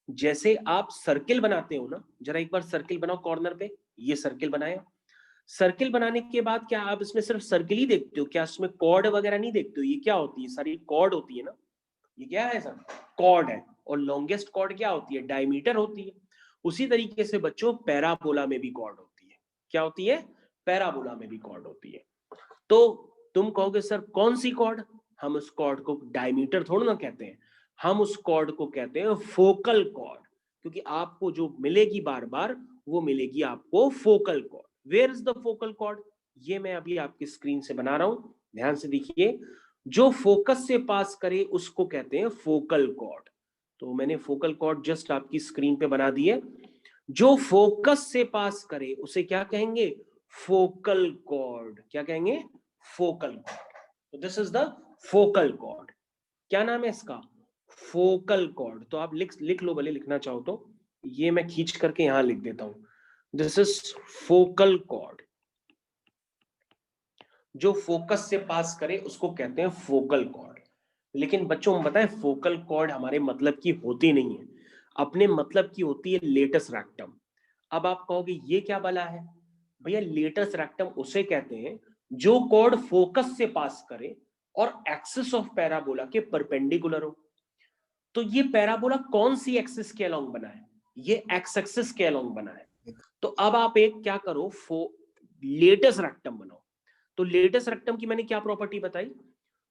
जैसे आप सर्किल बनाते हो ना, जरा एक बार सर्किल बनाओ कॉर्नर पे, ये सर्किल बनाया। सर्किल बनाने के बाद क्या आप इसमें सिर्फ सर्किल ही देखते हो क्या, इसमें कॉर्ड वगैरह नहीं देखते हो, ये क्या होती है, सारी कॉर्ड होती है ना, ये क्या है सर, कॉर्ड है। और लॉन्गेस्ट कॉर्ड क्या होती है, डायमीटर होती है। उसी तरीके से बच्चों पैराबोला में भी कॉर्ड होती है, क्या होती है, पैराबोला में भी कॉर्ड होती है। तो तुम कहोगे सर कौन सी कॉर्ड, हम उस कॉर्ड को डायमीटर थोड़ा ना कहते हैं, हम उस कॉर्ड को कहते हैं फोकल कॉर्ड, क्योंकि आपको जो मिलेगी बार बार वो मिलेगी आपको focal chord. Where is the focal chord, ये मैं अभी आपकी स्क्रीन से बना रहा हूं, ध्यान से देखिए। जो फोकस से पास करे उसको कहते हैं फोकल कॉर्ड। तो मैंने फोकल कॉर्ड जस्ट आपकी स्क्रीन पे बना दी है। जो फोकस से पास करे उसे क्या कहेंगे? Focal chord. क्या कहेंगे? Focal chord. तो this is the focal chord. क्या नाम है इसका? Focal chord. तो आप लिख लो, भले लिखना चाहो तो। ये मैं खींच करके यहां लिख देता हूं, दिस इज फोकल कॉर्ड। जो फोकस से पास करे उसको कहते हैं फोकल कॉर्ड। लेकिन बच्चों हम बताएं, फोकल कॉर्ड हमारे मतलब की होती नहीं है, अपने मतलब की होती है लेटस रेक्टम। अब आप कहोगे ये क्या बला है? भैया लेटस रेक्टम उसे कहते हैं जो कॉर्ड फोकस से पास करे और एक्सिस ऑफ पैराबोला के परपेंडिकुलर हो। तो ये पैराबोला कौन सी एक्सिस के अलोंग बना है? ये एक्स एक्सिस के अलोंग बना है। तो अब आप एक क्या करो, लेटस रेक्टम बनाओ। तो लेटस रेक्टम की मैंने क्या प्रॉपर्टी बताई?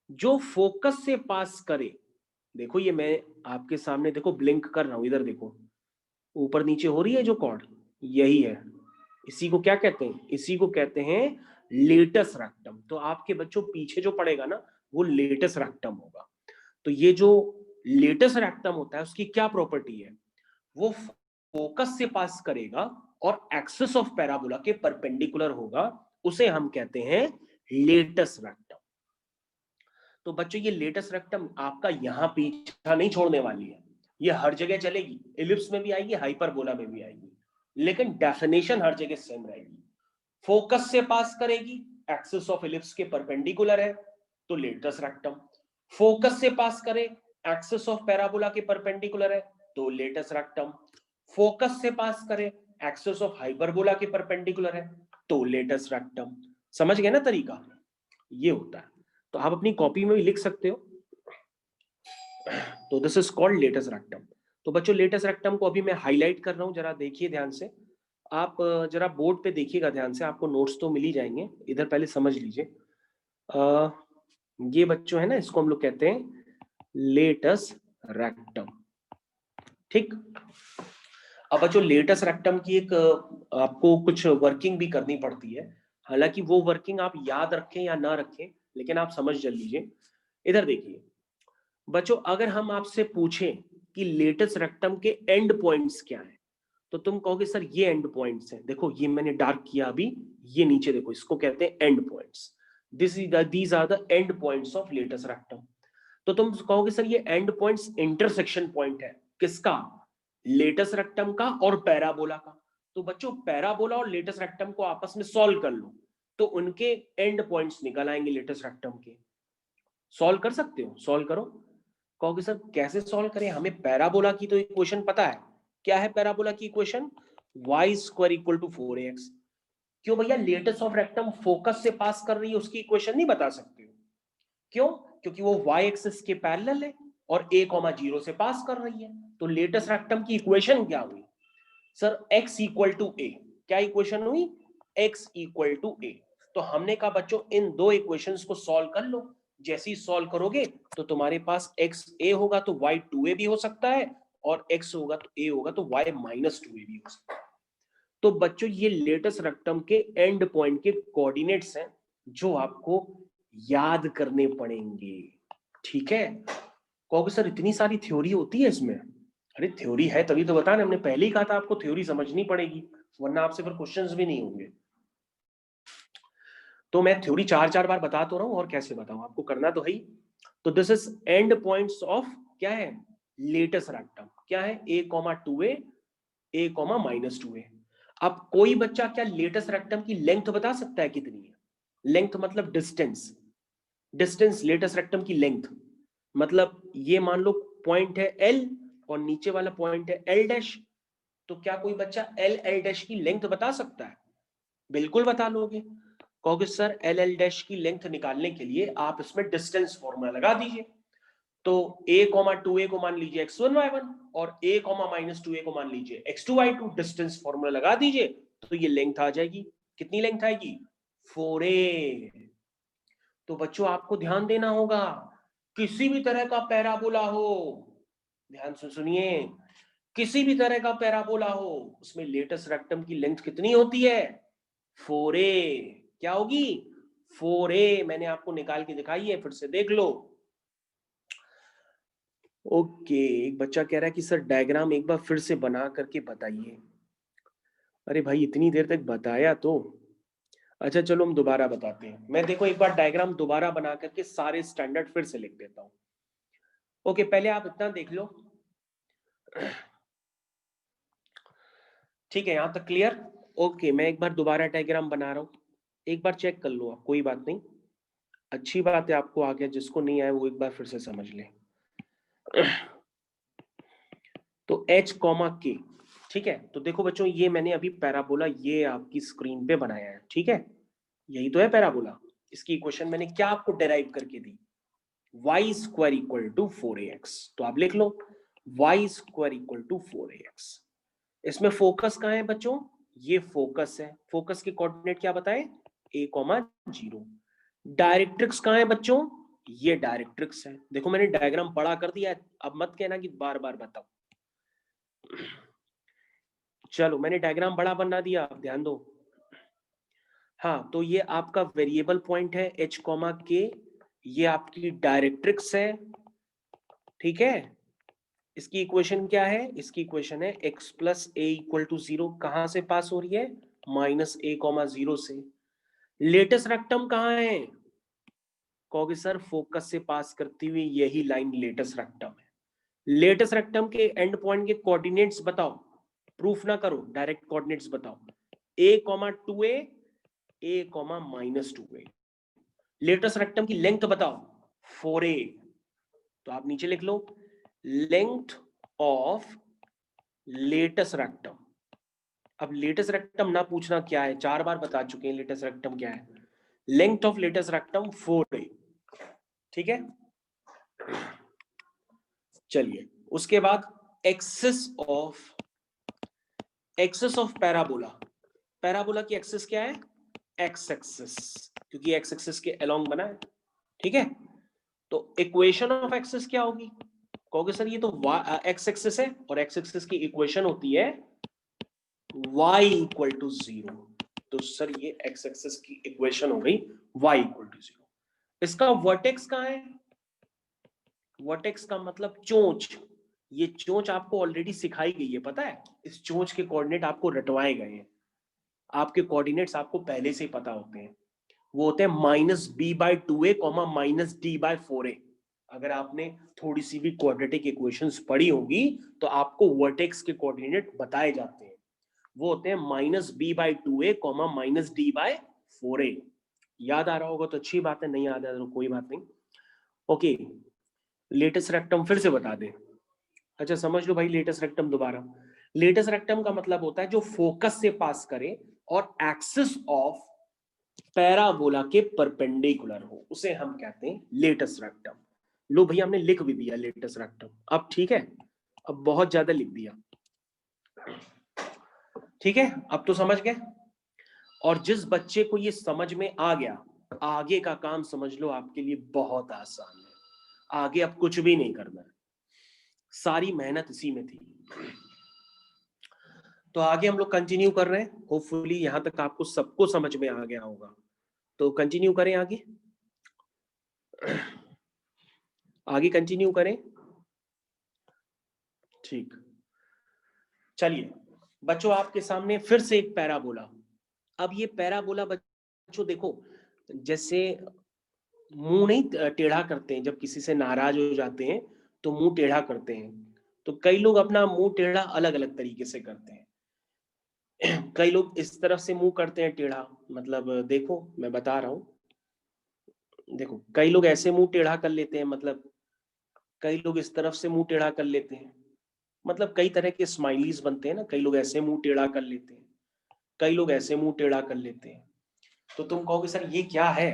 जो फोकस से पास करे, देखो ये मैं आपके सामने देखो ब्लिंक कर रहा हूं, इधर देखो, ऊपर नीचे हो रही है जो कॉर्ड, यही है। इसी को क्या कहते हैं? इसी को कहते हैं लेटस रेक्टम। तो आपके बच्चों पीछे जो पड़ेगा ना, वो लेटस रेक्टम होगा। तो ये जो लेटस रेक्टम होता है उसकी क्या प्रॉपर्टी है? वो फोकस से पास करेगा और एक्सिस ऑफ पैराबोला के परपेंडिकुलर होगा, उसे हम कहते हैं लेटस रेक्टम। तो बच्चों ये लेटस रेक्टम आपका यहां पीछा नहीं छोड़ने वाली है, ये हर जगह चलेगी, इलिप्स में भी आएगी, हाइपरबोला में भी आएगी, लेकिन डेफिनेशन हर जगह सेम रहेगी। फोकस से पास करेगी, एक्सिस ऑफ इलिप्स के परपेंडिकुलर है, तो लेटस रेक्टम। फोकस से पास करे, एक्सिस ऑफ पैराबोला के परपेंडिकुलर है, तो लेटस रेक्टम। फोकस से पास करे, एक्सिस ऑफ हाइपरबोला के परपेंडिकुलर है, तो लेटस रेक्टम। समझ गए ना तरीका? ये होता है। तो आप अपनी कॉपी में भी लिख सकते हो। तो this is called latus rectum. तो बच्चों लेटस रेक्टम को अभी मैं हाईलाइट कर रहा हूं, जरा देखिए ध्यान से। आप जरा बोर्ड पे देखिएगा ध्यान से, आपको नोट्स तो मिल ही जाएंगे, इधर पहले समझ लीजिए। ये बच्चों है ना, इसको हम लोग कहते हैं लेटस रेक्टम। ठीक। अब बच्चों लेटस रेक्टम की एक आपको कुछ वर्किंग भी करनी पड़ती है। हालांकि वो वर्किंग आप याद रखें या ना रखें, लेकिन आप समझ जल लीजिए। इधर देखिए बच्चों, अगर हम आपसे पूछें कि लेटस रेक्टम के एंड पॉइंट्स क्या हैं, तो तुम कहोगे सर ये एंड पॉइंट्स हैं। देखो ये मैंने डार्क किया अभी, ये नीचे देखो, इसको कहते हैं end points. These are the end points of latus rectum. तो तुम कहोगे सर ये एंड पॉइंट्स इंटरसेक्शन पॉइंट है, किसका? लेटस रेक्टम का और पैराबोला का। तो बच्चों पैराबोला और लेटस रेक्टम को आपस में सॉल्व कर लो, तो उनके एंड पॉइंट्स निकल आएंगे लेटस रेक्टम के। सॉल्व कर सकते हो? सॉल्व करो। कहोगे सर कैसे सॉल्व करें, हमें पैराबोला की तो इक्वेशन पता है। क्या है पैराबोला की equation? y square equal to 4x। क्यों भैया? लेटस ऑफ रेक्टम फोकस से पास कर रही है, उसकी इक्वेशन नहीं बता सकते हो? क्यों? क्योंकि वो y एक्सिस के पैरेलल है और a, 0 से पास कर रही है। तो लेटस रेक्टम की इक्वेशन क्या हुई sir? x equal to a। क्या इक्वेशन हुई? x equal to a। तो हमने कहा बच्चों इन दो इक्वेशंस को सॉल्व कर लो। जैसे ही सॉल्व करोगे तो तुम्हारे पास x a होगा तो y 2a भी हो सकता है, और x होगा तो a होगा तो y माइनस 2a भी हो सकता है। तो बच्चों ये लेटस रेक्टम के एंड पॉइंट के कोऑर्डिनेट्स हैं जो आपको याद करने पड़ेंगे। ठीक है? कहोगे सर इतनी सारी थ्योरी होती है इसमें? अरे थ्योरी है तभी तो बता रहे, हमने पहले ही कहा था आपको थ्योरी समझनी पड़ेगी, वरना आपसे फिर क्वेश्चंस भी नहीं होंगे। तो मैं थ्योरी चार चार बार बता तो रहा हूं, और कैसे बताऊं, आपको करना तो है ही। तो this is end points of क्या है? Latus rectum. क्या है? a, 2a, a, minus 2a। अब कोई बच्चा क्या लेटस रेक्टम की लेंथ बता सकता है कितनी है? लेंथ मतलब डिस्टेंस। डिस्टेंस लेटस रेक्टम की लेंथ मतलब ये मान लो पॉइंट है L और नीचे वाला पॉइंट है L डैश। तो क्या कोई बच्चा L डैश की लेंथ बता सकता है? बिल्कुल बता लोगे। कहोगे सर L डैश की लेंथ निकालने के लिए आप इसमें डिस्टेंस फॉर्मूला लगा दीजिए। तो a, 2a को मान लीजिए x1 y1 और a, माइनस 2a को मान लीजिए x2 y2। डिस्टेंस फॉर्मूला लगा दीजिए तो ये लेंथ आ जाएगी। कितनी लेंथ आएगी? 4a। तो बच्चों आपको ध्यान देना होगा, किसी भी तरह का पैराबोला हो, ध्यान से सुनिए, किसी भी तरह का पैराबोला हो उसमें लेटस रेक्टम की लेंथ कितनी होती है? 4a। क्या होगी 4a। मैंने आपको निकाल के दिखाई है, फिर से देख लो। ओके, एक बच्चा कह रहा है कि सर डायग्राम एक बार फिर से बना करके बताइए। अरे भाई इतनी देर तक बताया तो। अच्छा चलो हम दोबारा बताते हैं। मैं देखो एक बार डायग्राम दोबारा बना करके सारे स्टैंडर्ड फिर से लिख देता हूं। ओके, पहले आप इतना देख लो। ठीक है, यहां तक क्लियर। ओके, मैं एक बार दोबारा डायग्राम बना रहा हूं, एक बार चेक कर लो आप, कोई बात नहीं। अच्छी बात है आपको आ गया, जिसको नहीं आया वो एक बार फिर से समझ ले। तो h कॉमा के, ठीक है। तो देखो बच्चों, ये मैंने अभी पैराबोला ये आपकी स्क्रीन पे बनाया है, ठीक है। यही तो है पैराबोला। इसकी इक्वेशन मैंने क्या आपको डेराइव करके दी, y square equal to 4ax। तो आप लिख लो y square equal to 4ax। इसमें फोकस कहाँ है बच्चों, ये फोकस है। फोकस के कोऑर्डिनेट क्या बताए, a,0। डायरेक्ट्रिक्स कहाँ है बच्चों, ये डायरेक्ट्रिक्स है। देखो मैंने डायग्राम बड़ा कर दिया है, अब मत कहना कि बार बार बताओ। चलो मैंने डायग्राम बड़ा बना दिया, आप ध्यान दो। हाँ, तो ये आपका वेरिएबल पॉइंट है h कॉमा के, ये आपकी डायरेक्ट्रिक्स है, ठीक है। इसकी इक्वेशन क्या है, इसकी इक्वेशन है x plus a equal to 0। कहां से पास हो रही है, माइनस a कॉमा 0 से। लेटेस्ट रेक्टम कहाँ है, कहोगे सर फोकस से पास करती हुई यही लाइन लेटेस्ट रेक्टम है। लेटेस्ट रेक्टम के एंड पॉइंट के कोऑर्डिनेट्स बताओ, प्रूफ ना करो, डायरेक्ट कोऑर्डिनेट्स बताओ। a comma 2a, a comma minus 2a। Latus rectum की लेंथ बताओ 4a। तो आप नीचे लिख लो लेंथ ऑफ लेटेस्ट रेक्टम। अब लेटेस्ट रेक्टम ना पूछना क्या है, 4 बार बता चुके हैं लेटेस्ट रेक्टम क्या है। Length of latus rectum 4a, ठीक है। चलिए उसके बाद एक्सिस ऑफ पैराबोला। पैराबोला की एक्सिस क्या है, एक्स एक्सिस, क्योंकि एक्स एक्सिस के अलोंग बना है, ठीक है। तो इक्वेशन ऑफ एक्सिस क्या होगी, कहोगे सर ये तो एक्स एक्सिस है और एक्स एक्सिस की इक्वेशन होती है y इक्वल टू 0। तो सर ये एक्स एक्सिस की इक्वेशन हो गई y इक्वल टू 0। इसका वर्टेक्स कहां है, वर्टेक्स का मतलब चोंच। ये चोंच आपको ऑलरेडी सिखाई गई है, पता है। इस चोंच के कोऑर्डिनेट आपको रटवाए गए हैं, आपके कोऑर्डिनेट्स आपको पहले से ही पता होते हैं। वो होते हैं -b/2a, -d/4a। अगर आपने थोड़ी सी भी क्वाड्रेटिक इक्वेशंस पढ़ी होगी तो आपको वर्टेक्स के कोऑर्डिनेट बताए जाते हैं। वो होते हैं -b/2a, -d/4a। याद आ रहा होगा तो अच्छी बात है, नहीं याद आ रहा तो कोई बात नहीं। ओके, लेटेस्ट रेक्टम फिर से बता दें। अच्छा समझ लो भाई, लेटेस्ट रेक्टम दोबारा। लेटेस्ट रेक्टम का मतलब होता है जो फोकस से पास करे और एक्सिस ऑफ पैराबोला के परपेंडिकुलर हो, उसे हम कहते हैं लेटेस्ट रेक्टम। लो भैया हमने लिख भी दिया लेटेस्ट रेक्टम, अब ठीक है, अब बहुत ज्यादा लिख दिया, ठीक है। अब तो समझ गए। और जिस बच्चे को ये समझ में आ गया, आगे का काम समझ लो आपके लिए बहुत आसान है। आगे अब कुछ भी नहीं करना है, सारी मेहनत इसी में थी। तो आगे हम लोग कंटिन्यू कर रहे हैं, होपफुली यहां तक आपको सबको समझ में आ गया होगा। तो कंटिन्यू करें आगे, आगे कंटिन्यू करें, ठीक। चलिए बच्चों, आपके सामने फिर से एक पैराबोला। अब ये पैराबोला बच्चों देखो, जैसे मुंह नहीं टेढ़ा करते हैं, जब किसी से नाराज हो जाते हैं तो मुंह टेढ़ा करते हैं। तो कई लोग अपना मुंह टेढ़ा अलग अलग तरीके से करते हैं। कई लोग इस तरफ से मुंह करते हैं टेढ़ा, मतलब देखो मैं बता रहा हूं, देखो कई लोग ऐसे मुंह टेढ़ा कर लेते हैं, मतलब कई लोग इस तरफ से मुंह टेढ़ा कर लेते हैं, मतलब कई तरह के स्माइलीज बनते हैं ना। कई लोग ऐसे मुंह टेढ़ा कर लेते हैं, कई लोग ऐसे मुंह टेढ़ा कर लेते हैं। तो तुम कहोगे सर ये क्या है,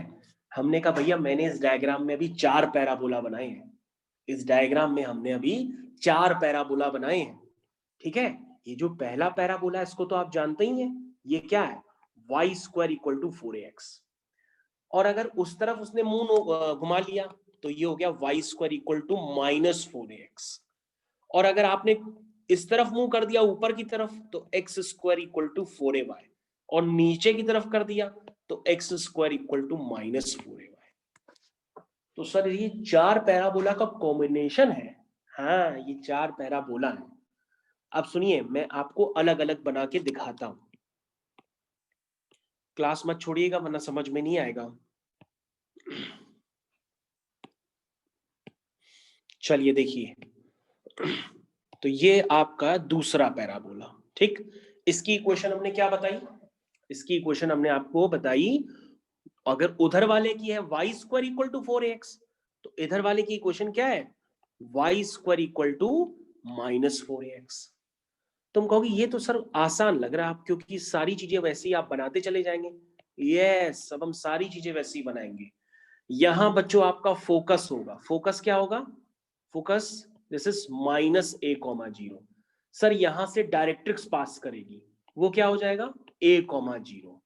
हमने कहा भैया मैंने इस डायग्राम में अभी 4 पैराबोला बनाए हैं। इस डायग्राम में हमने अभी 4 पैराबोला बनाए हैं, ठीक है। ये जो पहला पैराबोला है इसको तो आप जानते ही हैं, ये क्या है, y square equal to 4ax। और अगर उस तरफ उसने मुंह घुमा लिया तो ये हो गया y square equal to -4ax। और अगर आपने इस तरफ मुंह कर दिया ऊपर की तरफ तो x square equal to 4ay। और नीचे की तरफ कर दिया तो x square equal to -4ay। तो सर ये 4 पैराबोला का कॉम्बिनेशन है। हाँ, ये 4 पैराबोला है। अब सुनिए, मैं आपको अलग अलग बना के दिखाता हूं। क्लास मत छोड़िएगा वरना समझ में नहीं आएगा। चलिए देखिए, तो ये आपका दूसरा पैराबोला, ठीक। इसकी इक्वेशन हमने क्या बताई? इसकी इक्वेशन हमने आपको बताई, अगर उधर वाले की है y square equal to 4ax, तो इधर वाले की इक्वेशन क्या है? y square equal to -4ax। तुम कहोगे ये तो सर आसान लग रहा है, आप क्योंकि सारी चीजें वैसे ही आप बनाते चले जाएंगे। यस, अब हम सारी चीजें वैसे ही बनाएंगे। यहां बच्चों आपका फोकस होगा। फोकस क्या होगा? Focus this is -a,0। Sir यहां से डायरेक्ट्रिक्स पास करेगी, वो क्या हो जाएगा? a,0।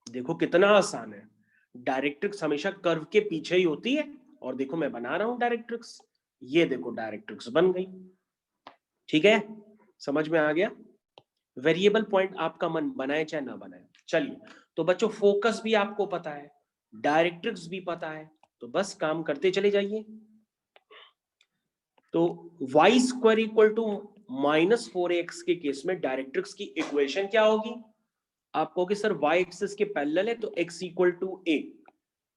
देखो कितना आसान है। डायरेक्ट्रिक्स हमेशा कर्व के पीछे ही होती है, और देखो मैं बना रहा हूं डायरेक्ट्रिक्स। ये देखो डायरेक्ट्रिक्स बन गई। ठीक है, समझ में आ गया? वेरिएबल पॉइंट आपका मन बनाए चाहे ना बनाए। चलिए, तो बच्चों फोकस भी आपको पता है, डायरेक्ट्रिक्स भी पता है, तो बस काम करते चले जाइए। तो y square equal to -4ax के केस में डायरेक्ट्रिक्स की इक्वेशन क्या होगी? आप कहोगे सर y एक्सिस के पैरेलल है तो x इक्वल टू a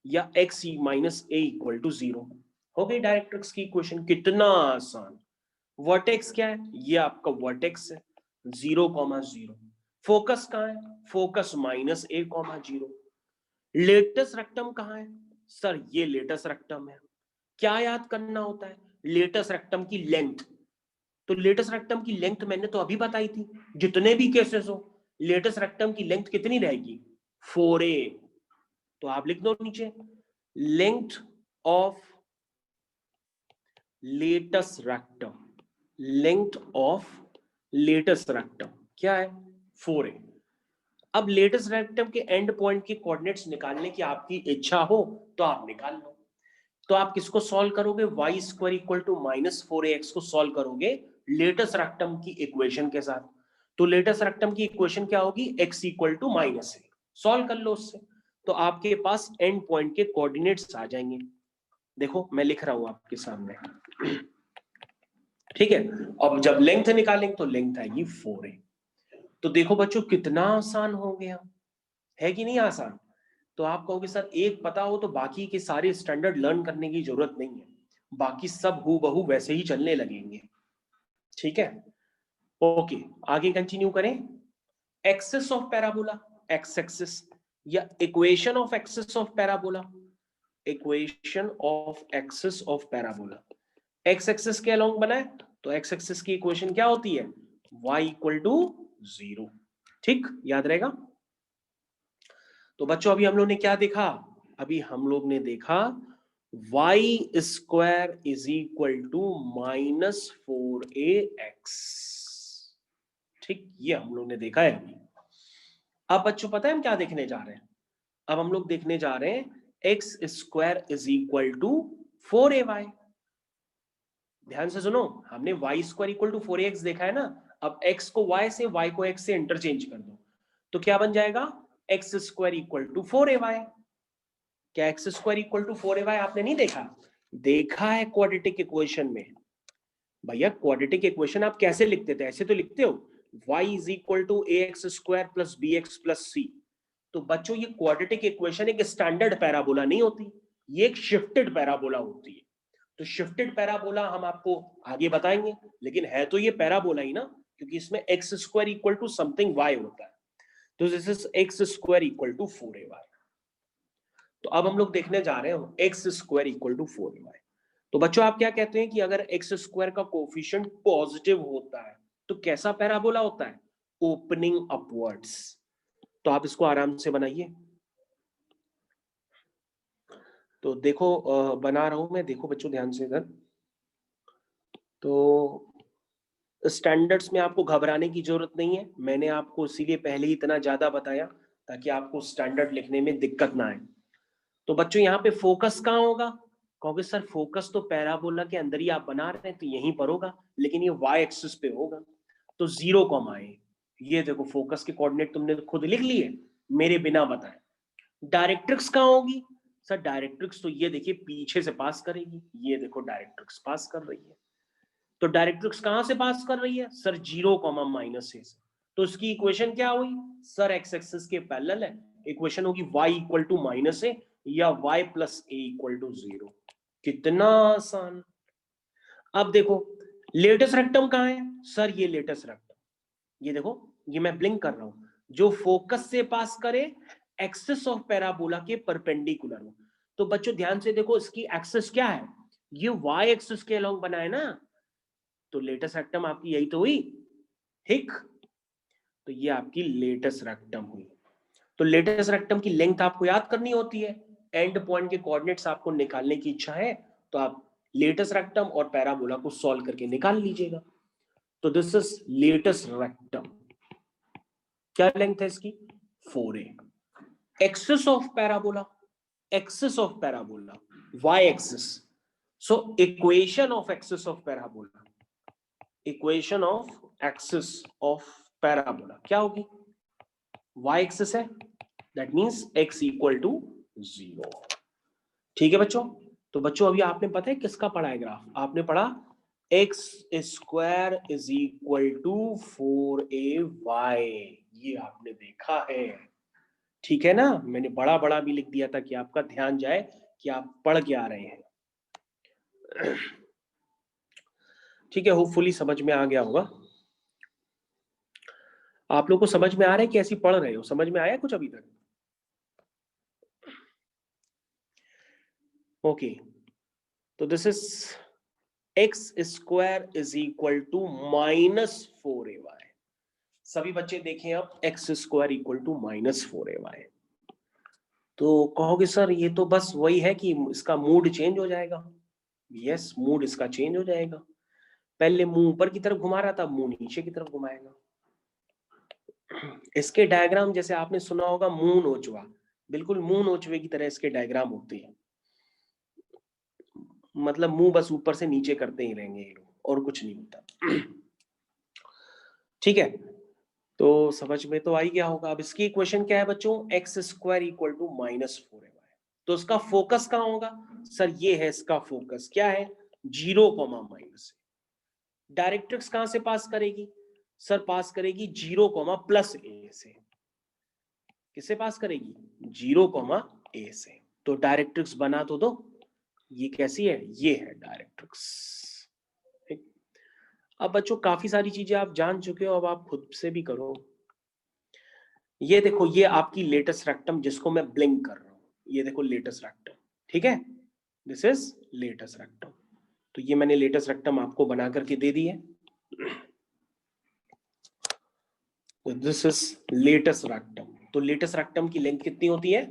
या x minus a equal to 0 हो गई डायरेक्ट्रिक्स की इक्वेशन। कितना आसान। वर्टेक्स क्या है? ये आपका वर्टेक्स है 0,0। फोकस कहाँ है? Focus -a,0। लेटस रेक्टम कहाँ है? सर ये लेटस रेक्टम है। क्या याद करना होता है? लेटस रेक्टम की लेंथ। तो लेटस रेक्टम की लेंथ मैंने तो अभी बताई थी, जितने भी केसेस हो लेटस रेक्टम की लेंथ कितनी रहेगी? 4a। तो आप लिख दो नीचे, length of latus rectum, length of latus rectum क्या है? 4a। अब लेटस रेक्टम के एंड पॉइंट के कोऑर्डिनेट्स निकालने की आपकी इच्छा हो तो आप निकाल लो। तो आप किसको सॉल्व करोगे? y square equal to -4ax को सॉल्व करोगे लेटस रेक्टम की इक्वेशन के साथ। तो लेटस रेक्टम की इक्वेशन क्या होगी? x equal to -a। Solve कर लो उससे, तो आपके पास एंड पॉइंट के कोऑर्डिनेट्स आ जाएंगे। देखो मैं लिख रहा हूं आपके सामने, ठीक है। अब जब लेंथ निकालेंगे तो लेंथ आएगी 4a। तो देखो बच्चों कितना आसान हो गया, है कि नहीं आसान? तो आप कहोगे सर एक पता हो तो बाकी के सारे स्टैंडर्ड लर्न करने की जरूरत नहीं है, बाकी सब हूबहू वैसे ही चलने लगेंगे। ठीक है, ओके, आगे कंटिन्यू करें। Axis of parabola, x axis या equation of axis of parabola. Equation of axis of parabola, x axis के अलोंग बना है, तो एक्स एक्सिस की इक्वेशन क्या होती है? y equal to 0। ठीक, याद रहेगा। तो बच्चों अभी हम लोग ने क्या देखा? अभी हम लोग ने देखा y square is equal to -4ax। ठीक, ये हम लोग ने देखा है अभी। अब बच्चों पता है हम क्या देखने जा रहे हैं? अब हम लोग देखने जा रहे हैं x square is equal to 4ay। ध्यान से सुनो, हमने y square equal to 4ax देखा है ना। अब x को y से, y को x से इंटरचेंज कर दो, तो क्या बन जाएगा? X square equal to 4ay। क्या x square equal to 4ay आपने नहीं देखा? देखा है क्वाड्रेटिक इक्वेशन में। भैया क्वाड्रेटिक इक्वेशन आप कैसे लिखते थे? ऐसे तो लिखते हो, y is equal to ax square plus bx plus c। तो बच्चों ये क्वाड्रेटिक इक्वेशन एक स्टैंडर्ड पैराबोला नहीं होती, ये एक शिफ्टेड पैराबोला होती है। तो शिफ्टेड पैराबोला हम आपको आगे बताएंगे, लेकिन है तो ये पैराबोला ही ना, क्योंकि इसमें x square equal to something y होता है। तो this is x square equal to 4ay। तो अब हम लोग देखने जा रहे हैं x square equal to 4ay। तो बच्चों आप क्या कहते हैं कि अगर एक्स स्क्वायर का कोफिशिएंट पॉजिटिव होता है तो कैसा पैराबोला होता है? Opening upwards. तो आप इसको आराम से बनाइए। तो देखो बना रहा हूं मैं, देखो बच्चों ध्यान से इधर। तो स्टैंडर्ड्स में आपको घबराने की जरूरत नहीं है, मैंने आपको इसीलिए पहले ही इतना ज्यादा बताया ताकि आपको स्टैंडर्ड लिखने में दिक्कत ना आए। तो बच्चों यहाँ पे फोकस कहाँ होगा? कहोगे सर फोकस तो पैराबोला के अंदर ही आप बना रहे हैं तो यहीं पर होगा, लेकिन ये y एक्सिस पे होगा। तो 0, ये देखो फोकस के कोऑर्डिनेट तुमने खुद लिख लिए, मेरे बिना बताए। डायरेक्ट्रिक्स कहाँ होगी सर? डायरेक्ट्रिक्स तो ये देखिए पीछे से पास करेगी, ये देखो डायरेक्ट्रिक्स पास कर रही है। तो डायरेक्ट्रिक्स कहां से पास कर रही है सर? 0, -a से। तो इसकी इक्वेशन क्या हुई सर? एक्स एक्सिस के पैरेलल है, इक्वेशन होगी y = -a या y + a = 0। कितना आसान। अब देखो लेटेस्ट रेक्टम कहां है सर? ये लेटेस्ट रेक्टम, ये देखो, ये मैं ब्लिंक कर रहा हूं, जो फोकस से पास करे एक्सिस ऑफ पैराबोला के परपेंडिकुलर हो। तो बच्चों ध्यान से देखो, इसकी एक्सिस क्या है? ये y एक्सिस के अलोंग बना है ना, तो लेटेस्ट रेक्टम आपकी यही तो हुई, ठीक। तो ये आपकी लेटेस्ट रेक्टम हुई। तो लेटेस्ट रेक्टम की लेंथ आपको याद करनी होती है, एंड पॉइंट के कोऑर्डिनेट्स आपको निकालने की इच्छा है तो आप लेटेस्ट रेक्टम और पैराबोला को सॉल्व करके निकाल लीजिएगा। तो दिस इज लेटेस्ट रेक्टम। क्या लेंथ है इसकी? 4a। Axis of parabola, axis of parabola y axis. So equation of axis of parabola, equation of axis of parabola क्या होगी? y एक्सिस है, दैट मींस x = 0। ठीक है बच्चों। तो बच्चों अभी आपने पता है किसका पढ़ा है ग्राफ? आपने पढ़ा x² = 4ay, ये आपने देखा है, ठीक है ना? मैंने बड़ा बड़ा भी लिख दिया था कि आपका ध्यान जाए कि आप पढ़ के आ रहे हैं। ठीक है, होपफुली समझ में आ गया होगा। आप लोग को समझ में आ रहा है कि ऐसी पढ़ रहे हो? समझ में आया कुछ अभी तक? ओके, तो दिस इज x² = -4ay। सभी बच्चे देखें अब, x² = -4ay। तो कहोगे सर ये तो बस वही है कि इसका मूड चेंज हो जाएगा। यस, मूड इसका चेंज हो जाएगा। पहले मुंह ऊपर की तरफ घुमा रहा था, मुंह नीचे की तरफ घुमाएगा। इसके डायग्राम जैसे आपने सुना होगा मुंह नोचवा, बिल्कुल मुंह नोचवे की तरह इसके डायग्राम होते हैं। मतलब मुंह बस ऊपर से नीचे करते ही रहेंगे ये लोग, और कुछ नहीं होता। ठीक है, तो समझ में तो आ ही गया होगा। अब इसकी इक्वेशन क्या है बच्चों? x² = -4ay। तो इसका फोकस कहां होगा सर? ये है इसका फोकस, क्या है? 0, -a। डायरेक्ट्रिक्स कहां से पास करेगी सर? पास करेगी 0, +a से। किससे पास करेगी? 0, a से। तो डायरेक्ट्रिक्स बना तो दो, ये कैसी है? ये है डायरेक्ट्रिक्स। अब बच्चों काफी सारी चीजें आप जान चुके हो, अब आप खुद से भी करो। ये देखो, ये आपकी लेटेस्ट रेक्टम जिसको मैं ब्लिंक कर रहा हूं, ये देखो लेटेस्ट रेक्टम, ठीक है? This is latus rectum. तो ये मैंने लेटेस्ट रेक्टम आपको बना करके दे दी है। तो दिस इज लेटेस्ट रेक्टम। तो लेटेस्ट रेक्टम की लेंथ कितनी होती है?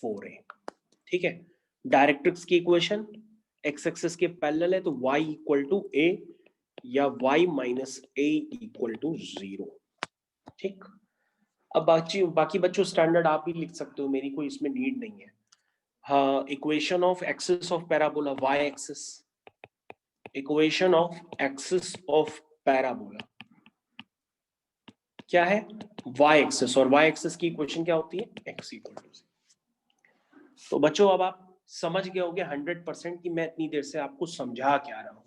4a। ठीक है, डायरेक्ट्रिक्स की इक्वेशन x एक्सिस के पैरेलल है, तो y = a या y - a = 0। ठीक। अब बाकी बच्चों स्टैंडर्ड आप भी लिख सकते हो, मेरी कोई इसमें नीड नहीं है। हाँ, equation of axis of parabola y axis, equation of axis of parabola क्या है? y axis. और y एक्सिस की इक्वेशन क्या होती है? x = 0। तो बच्चों अब आप समझ गए होंगे 100% कि मैं इतनी देर से आपको समझा क्या रहा हूं।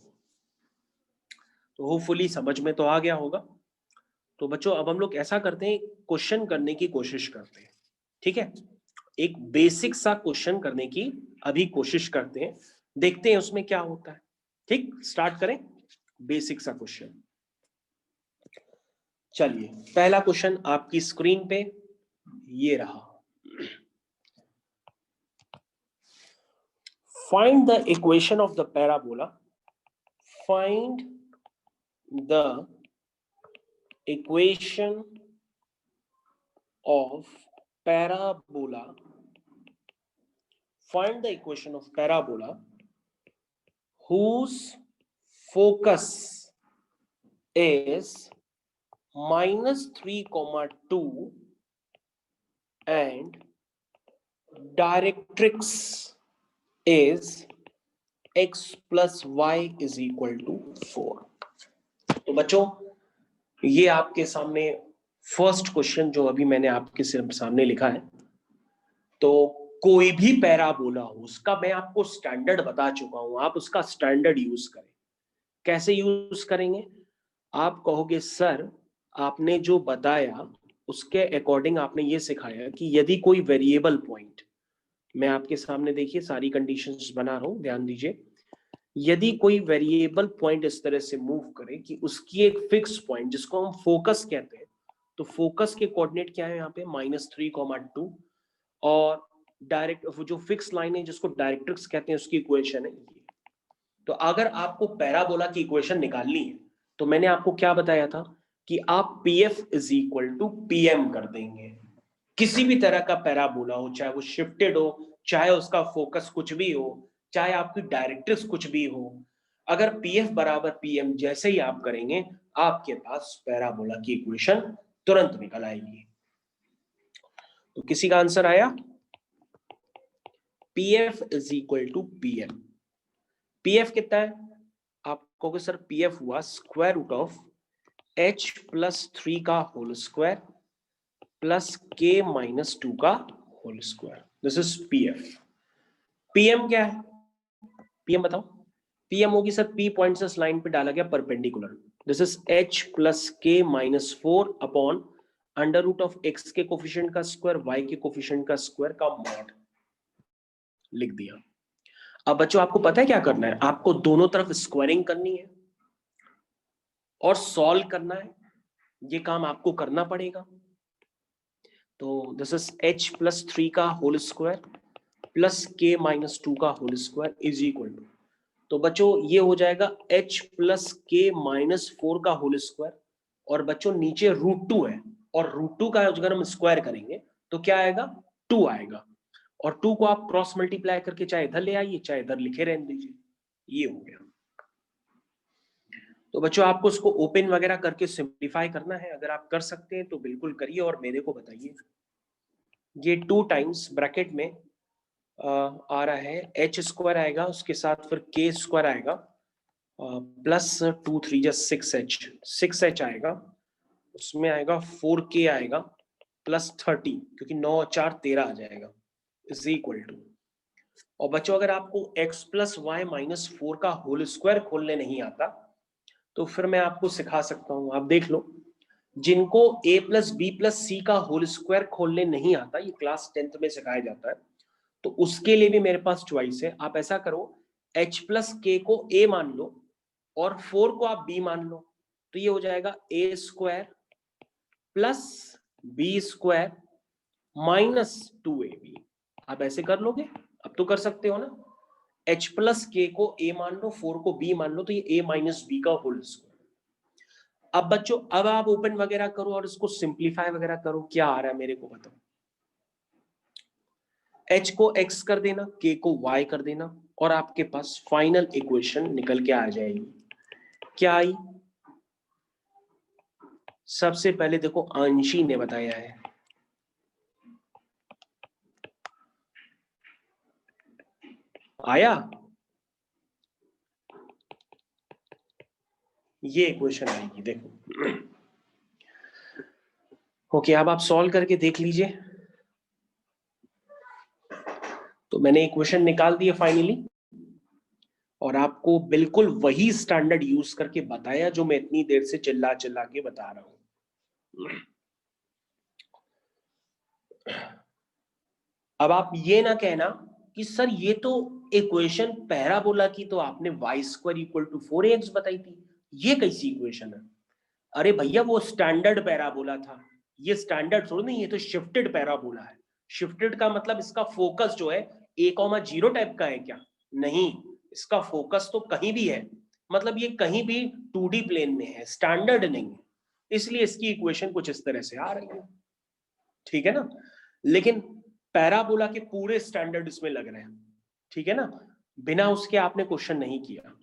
तो होपफुली समझ में तो आ गया होगा। तो बच्चों अब हम लोग ऐसा करते हैं, क्वेश्चन करने की कोशिश करते हैं, ठीक है? एक बेसिक सा क्वेश्चन करने की अभी कोशिश करते हैं, देखते हैं उसमें क्या होता है। ठीक, स्टार्ट करें बेसिक सा क्वेश्चन। चलिए, पहला क्वेश्चन आपकी स्क्रीन पे ये रहा। Find the equation of the parabola, find the equation of parabola, find the equation of parabola whose focus is -3, 2 and directrix is x + y = 4। तो बच्चों ये आपके सामने फर्स्ट क्वेश्चन जो अभी मैंने आपके सामने लिखा है, तो कोई भी पैराबोला हो उसका मैं आपको स्टैंडर्ड बता चुका हूं, आप उसका स्टैंडर्ड यूज करें। कैसे यूज करेंगे? आप कहोगे सर आपने जो बताया उसके अकॉर्डिंग आपने ये सिखाया कि यदि कोई वेरिएबल पॉइंट, मैं आपके सामने देखिए सारी कंडीशंस बना रहा हूं, ध्यान दीजिए। यदि कोई वेरिएबल पॉइंट इस तरह से मूव करे कि उसकी एक फिक्स पॉइंट जिसको हम फोकस कहते हैं, तो फोकस के कोऑर्डिनेट क्या है यहाँ पे -3, 2, और डायरेक्ट वो जो फिक्स लाइन है जिसको डायरेक्ट्रिक्स कहते हैं उसकी इक्वेशन है ये। तो अगर आपको पैराबोला की इक्वेशन निकालनी है तो मैंने आपको क्या बताया था कि आप PF is equal to PM कर देंगे। किसी भी तरह का पैराबोला हो, चाहे वो शिफ्टेड हो, चाहे उसका फोकस कुछ भी हो, चाहे आपकी डायरेक्ट्रिक्स कुछ भी हो, अगर PF बराबर PM जैसे ही आप करेंगे आपके पास पैराबोला की इक्वेशन तुरंत निकल आएगी। तो किसी का आंसर आया? PF is equal to PM। PF कितना है? आप कहोगे सर PF हुआ स्क्वायर रूट ऑफ H+3 का होल स्क्वायर प्लस K-2 का whole square. This is PF। PM क्या है? PM बताओ। PM होगी सर P पॉइंट से लाइन पे डाला गया perpendicular. This is H+K-4 upon under root of X के कोफिशिएंट का स्क्वायर, Y के कोफिशिएंट का स्क्वायर का मॉड। लिख दिया। अब बच्चों आपको पता है क्या करना है? आपको दोनों तरफ स्क्वायरिंग करनी है और सॉल्व करना है। ये काम आपको करना पड़ेगा। तो दिस इज H+3 का होल स्क्वायर प्लस K-2 का whole square is equal to, तो बच्चों ये हो जाएगा H+K-4 का होल स्क्वायर, और बच्चों नीचे √2 है, और √2 का अगर हम स्क्वायर करेंगे तो क्या आएगा? 2 आएगा, और 2 को आप क्रॉस मल्टीप्लाई करके चाहे इधर ले आइए चाहे इधर लिखे रहने दीजिए। ये हो गया। तो बच्चों आपको उसको ओपन वगैरह करके सिंप्लीफाई करना है, अगर आप कर सकते हैं तो बिल्कुल करिए और मेरे को बताइए। ये 2 टाइम्स ब्रैकेट में आ रहा है H² आएगा, उसके साथ फिर K² आएगा, प्लस 2 3 जा 6H आएगा, उसमें आएगा 4K आएगा प्लस 30, क्योंकि 9 और 4 13 आ जाएगा, इज इक्वल टू। और बच्चों अगर आपको x+y-4 का होल स्क्वायर खोलने नहीं आता तो फिर मैं आपको सिखा सकता हूं, आप देख लो। जिनको a+b+c का होल स्क्वायर खोलने नहीं आता, ये क्लास 10th में सिखाया जाता है, तो उसके लिए भी मेरे पास चॉइस है। आप ऐसा करो, H+K को a मान लो और 4 को आप b मान लो, तो ये हो जाएगा a² plus b² minus 2ab। आप ऐसे कर लोगे? अब तो कर सकते हो ना। H+K को a मान लो, 4 को b मान लो, तो ये a माइनस b का होल स्क्वायर। अब बच्चों अब आप ओपन वगैरह करो और इसको सिंप्लीफाई वगैरह करो, क्या आ रहा है मेरे को बताओ। H को x कर देना, K को y कर देना, और आपके पास फाइनल इक्वेशन निकल के आ जाएगी। क्या आई? सबसे पहले देखो अंशी ने बताया है, आया ये इक्वेशन आएगी, देखो। ओके, अब आप सॉल्व करके देख लीजिए। तो मैंने इक्वेशन निकाल दी है फाइनली, और आपको बिल्कुल वही स्टैंडर्ड यूज करके बताया जो मैं इतनी देर से चिल्ला चिल्ला के बता रहा हूं। अब आप ये ना कहना कि सर ये तो इक्वेशन पैराबोला की तो आपने y² = 4ax बताई थी, ये कैसी इक्वेशन है? अरे भैया वो स्टैंडर्ड पैराबोला था, ये स्टैंडर्ड थोड़ी नहीं, ये तो शिफ्टेड पैराबोला है। शिफ्टेड का मतलब इसका फोकस जो है a,0 टाइप का है क्या? नहीं, इसका फोकस तो कहीं भी है, मतलब ये कहीं भी 2D प्लेन में है, स्टैंडर्ड नहीं है, इसलिए इसकी इक्वेशन कुछ इस तरह से आ रही है। ठीक है ना? लेकिन पैराबोला के पूरे स्टैंडर्ड इसमें लग रहे हैं, ठीक है ना? बिना उसके आपने क्वेश्चन नहीं किया।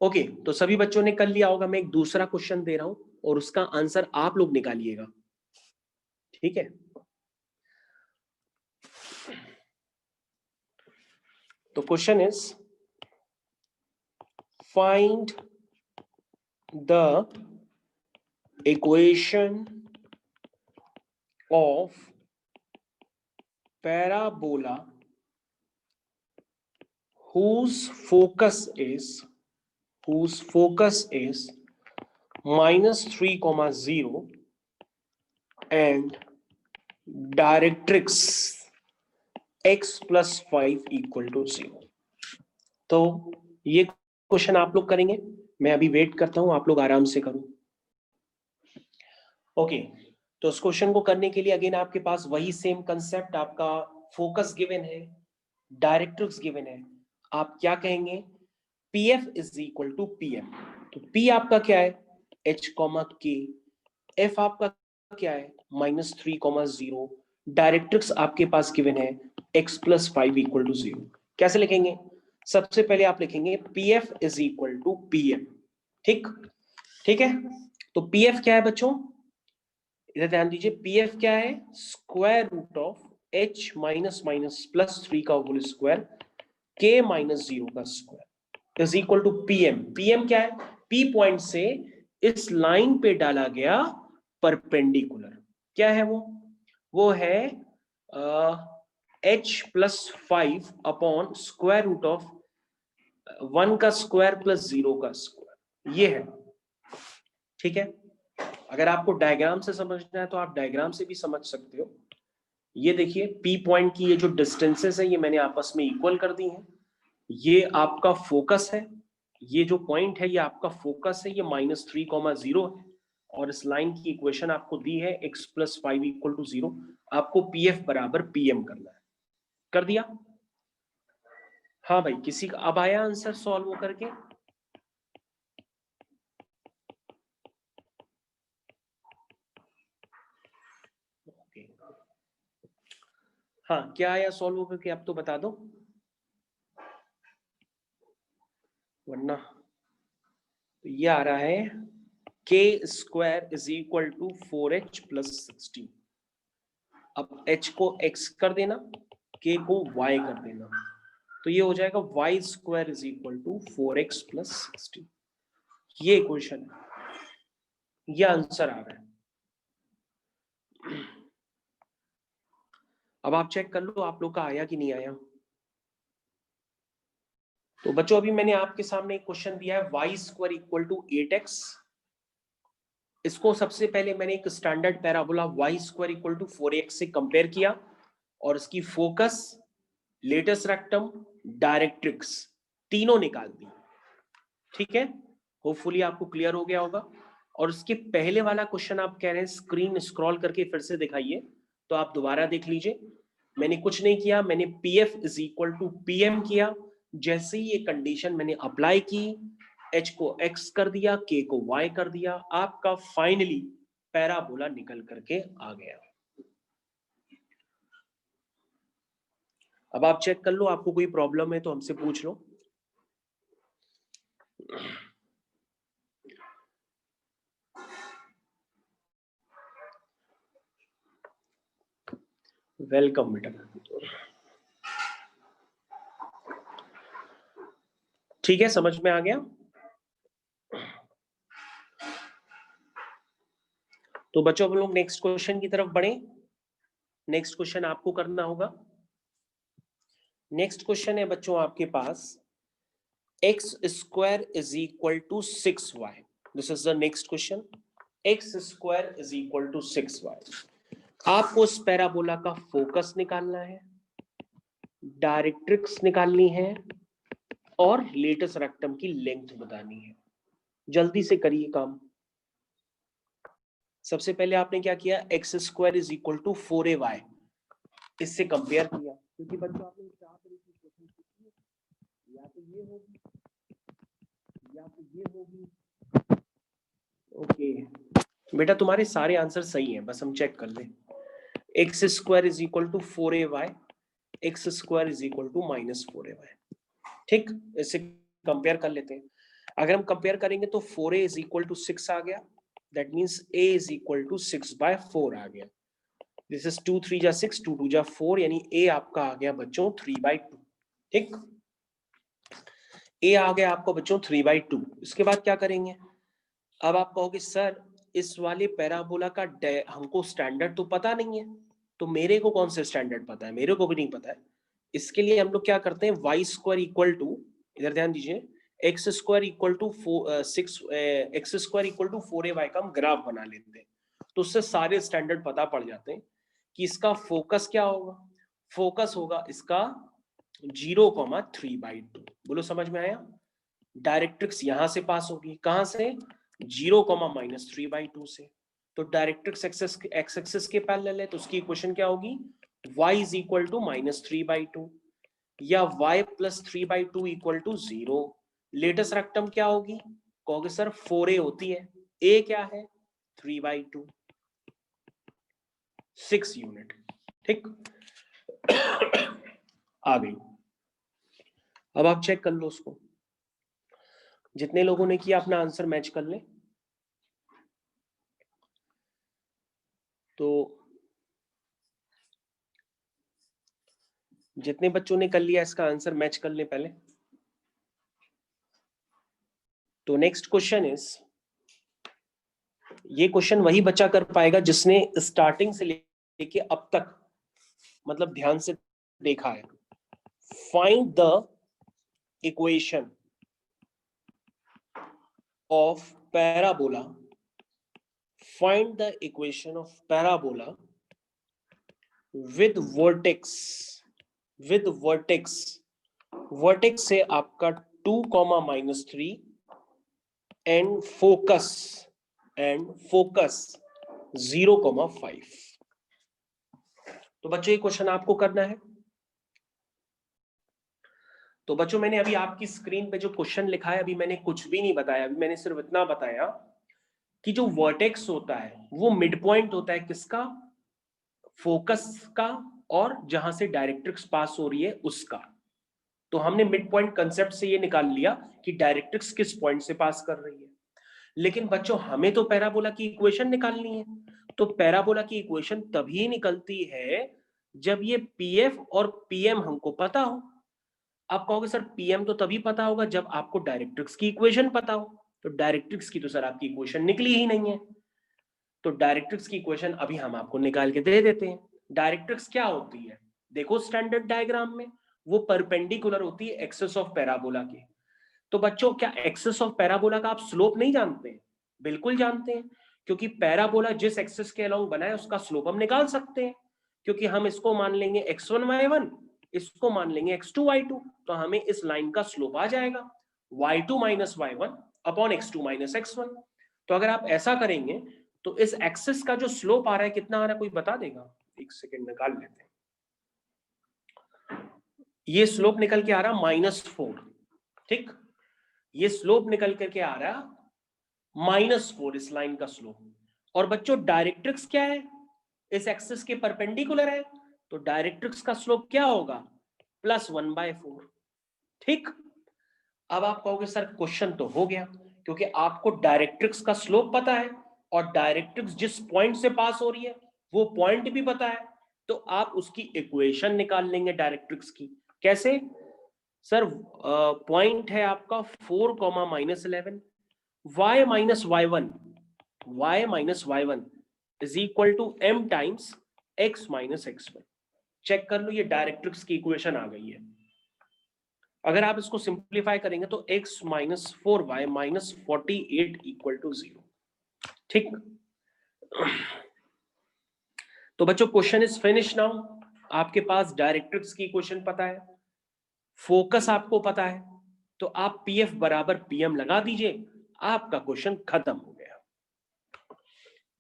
ओके, तो सभी बच्चों ने कर लिया होगा। मैं एक दूसरा क्वेश्चन दे रहा हूं और उसका आंसर आप लोग निकालिएगा, ठीक है? तो question is find the equation of parabola whose focus is -3, 0 and directrix x + 5 = 0। तो ये क्वेश्चन आप लोग करेंगे, मैं अभी वेट करता हूं, आप लोग आराम से करो। ओके, तो इस क्वेश्चन को करने के लिए अगेन आपके पास वही सेम कंसेप्ट, आपका फोकस गिवन है, डायरेक्ट्रिक्स गिवन है। आप क्या कहेंगे? PF = PM। तो P आपका क्या है? H, K। F आपका क्या है? -3, 0। डायरेक्ट्रिक्स आपके पास गिवन है x + 5 = 0। कैसे लिखेंगे? सबसे पहले आप लिखेंगे PF = PM। ठीक है। तो PF क्या है बच्चों? इधर ध्यान दीजिए, PF क्या है? √H +3 का होल स्क्वायर K -0 का स्क्वायर = PM। PM क्या है? P पॉइंट से इस लाइन पे डाला गया परपेंडिकुलर। क्या है वो है H + 5 अपॉन √1 का स्क्वायर + 0 का स्क्वायर, ये है। ठीक है। अगर आपको डायग्राम से समझना है तो आप डायग्राम से भी समझ सकते हो। ये देखिए, P पॉइंट की ये जो डिस्टेंसेस है ये मैंने आपस में इक्वल कर दी हैं। ये आपका फोकस है, ये जो पॉइंट है ये आपका फोकस है, ये -3, 0 है। और इस लाइन की इक्वेशन आपको दी है x + 5 = 0। आपको PF = PM करना है। कर दिया? हाँ भाई, किसी का अब आया आंसर सॉल्व करके? हाँ, क्या आया सॉल्व करके अब तो बता दो, वरना तो ये आ रहा है k² = 4h + 16। अब h को x कर देना, k को y कर देना, तो ये हो जाएगा y² = 4x + 16। ये इक्वेशन है, ये आंसर आ रहा है। अब आप चेक कर लो आप लोग का आया कि नहीं आया। तो बच्चों अभी मैंने आपके सामने एक क्वेश्चन दिया है y² = 8x। इसको सबसे पहले मैंने एक स्टैंडर्ड पैराबोला y² = 4x से कंपेयर किया और इसकी फोकस, लेटस रेक्टम, डायरेक्ट्रिक्स तीनों निकाल दी। ठीक है, होपफुली आपको क्लियर हो गया होगा। और उसके पहले वाला क्वेश्चन आप कह रहे हैं स्क्रीन स्क्रॉल करके फिर से दिखाइए, तो आप दोबारा देख लीजिए। मैंने कुछ नहीं किया, मैंने PF = PM किया। जैसे ही ये कंडीशन मैंने अप्लाई की, H को X कर दिया, K को Y कर दिया, आपका फाइनली पैराबोला निकल करके आ गया। अब आप चेक कर लो, आपको कोई प्रॉब्लम है तो हमसे पूछ लो। वेलकम बेटा। ठीक है, समझ में आ गया। तो बच्चों हम लोग नेक्स्ट क्वेश्चन की तरफ बढ़े। नेक्स्ट क्वेश्चन आपको करना होगा। नेक्स्ट क्वेश्चन है बच्चों आपके पास x² = 6y। This is the next question. x² = 6y। आपको इस पैराबोला का फोकस निकालना है, डायरेक्ट्रिक्स निकालनी है और लेटस रेक्टम की लेंथ बतानी है। जल्दी से करिए काम। सबसे पहले आपने क्या किया? x² = 4ay इससे कंपेयर किया, क्योंकि बच्चों आपने 4 तरह की क्वेश्चन पूछी है, या तो ये होगी या तो ये होगी। ओके बेटा, तुम्हारे सारे आंसर सही हैं, बस हम चेक कर लें। x² = 4ay, x² = -4ay। ठीक, इससे कंपेयर कर लेते हैं। अगर हम कंपेयर करेंगे तो 4a = 6 आ गया, दैट मींस a = 6/4 आ गया। दिस इज 2 3 जा 6, 2 2 जा 4, यानी a आपका आ गया बच्चों 3/2। ठीक, a आ गया आपको बच्चों 3/2। इसके बाद क्या करेंगे? अब आप कहोगे सर इस वाले पैराबोला का हमको स्टैंडर्ड तो पता नहीं है, तो मेरे को कौन से स्टैंडर्ड पता है? मेरे को भी नहीं पता है। इसके लिए हम लोग क्या करते हैं, वाई स्क्वायर इक्वल टू, इधर ध्यान दीजिए, x square equal to 4ay का हम ग्राफ बना लेते हैं। तो उससे सारे स्टैंडर्ड पता पड़ जाते हैं कि इसका फोकस क्या होगा। फोकस होगा इसका 0,3/2। बोलो समझ में आया? डायरेक्ट्रिक्स यहां से पास होगी, कहां से? 0,-3/2 से। तो डायरेक्ट्रिक्स एक्स एक्सिस के पैरेलल है, तो उसकी इक्वेशन क्या होगी? y इज इक्वल टू -3/2 या y plus 3/2 equal to 0। Latus rectum क्या होगी? कहोगे सर 4a होती है, a क्या है? 3/2, 6 यूनिट। ठीक, आ गई। अब आप चेक कर लो उसको, जितने लोगों ने किया अपना आंसर मैच कर ले। तो जितने बच्चों ने कर लिया इसका आंसर मैच कर ले पहले। तो नेक्स्ट क्वेश्चन इज, ये क्वेश्चन वही बच्चा कर पाएगा जिसने स्टार्टिंग से लेके अब तक मतलब ध्यान से देखा है। Find the equation of parabola, find the equation of parabola with vertex, with vertex, vertex से आपका 2,-3 एंड फोकस 0,5। तो बच्चों ये क्वेश्चन आपको करना है। तो बच्चों मैंने अभी आपकी स्क्रीन पे जो क्वेश्चन लिखा है, अभी मैंने कुछ भी नहीं बताया, अभी मैंने सिर्फ इतना बताया कि जो वर्टेक्स होता है वो मिड पॉइंट होता है किसका? फोकस का, और जहां से डायरेक्ट्रिक्स पास हो रही है उसका। तो हमने मिड पॉइंट कंसेप्ट से ये निकाल लिया कि डायरेक्ट्रिक्स किस पॉइंट से पास कर रही है। लेकिन बच्चों हमें तो पैराबोला की इक्वेशन निकालनी है। तो पैराबोला की इक्वेशन तभी निकलती है जब ये पीएफ और पीएम हमको पता हो। आप कहोगे सर पीएम तो तभी पता होगा जब आपको डायरेक्ट्रिक्स की इक्वेशन पता हो। तो डायरेक्ट्रिक्स की तो सर आपकी इक्वेशन निकली ही नहीं है। तो डायरेक्ट्रिक्स की इक्वेशन अभी हम आपको निकाल के दे देते हैं। डायरेक्ट्रिक्स क्या होती है? देखो स्टैंडर्ड डायग्राम में वो परपेंडिकुलर होती है एक्सिस ऑफ पैराबोला के। तो बच्चों क्या एक्सिस ऑफ पैराबोला का आप स्लोप नहीं जानते हैं? बिल्कुल जानते हैं, क्योंकि पैराबोला जिस एक्सिस के अलोंग बना है उसका स्लोप हम निकाल सकते हैं। क्योंकि हम इसको मान लेंगे x1 y1, इसको मान लेंगे x2 y2, तो हमें इस लाइन का स्लोप आ जाएगा y2 minus y1 upon x2 minus x1। तो अगर आप ऐसा करेंगे तो इस एक्सिस का जो स्लोप आ रहा है कितना आ रहा है, कोई बता देगा? एक सेकेंड निकाल लेते हैं। ये स्लोप निकल के आ रहा -4। ठीक, ये स्लोप निकल करके आ रहा -4, इस लाइन का स्लोप। और बच्चों डायरेक्ट्रिक्स क्या है? इस एक्सिस के परपेंडिकुलर है, तो डायरेक्ट्रिक्स का स्लोप क्या होगा? +1/4। ठीक, अब आप कहोगे सर क्वेश्चन तो हो गया, क्योंकि आपको डायरेक्ट्रिक्स का स्लोप पता है और डायरेक्ट्रिक्स जिस पॉइंट से पास हो रही है वो पॉइंट भी पता है, तो आप उसकी इक्वेशन निकाल लेंगे डायरेक्ट्रिक्स की। कैसे? सर पॉइंट है आपका 4,-11, y minus y1 is equal to m times x minus x1। Check कर लो, ये डायरेक्ट्रिक्स की इक्वेशन आ गई है। अगर आप इसको सिंप्लीफाई करेंगे तो x minus 4y minus 48 equal to 0। ठीक, तो बच्चों क्वेश्चन इज फिनिश नाउ। आपके पास डायरेक्ट्रिक्स की इक्वेशन पता है, फोकस आपको पता है, तो आप पीएफ बराबर पीएम लगा दीजिए, आपका क्वेश्चन खत्म हो गया।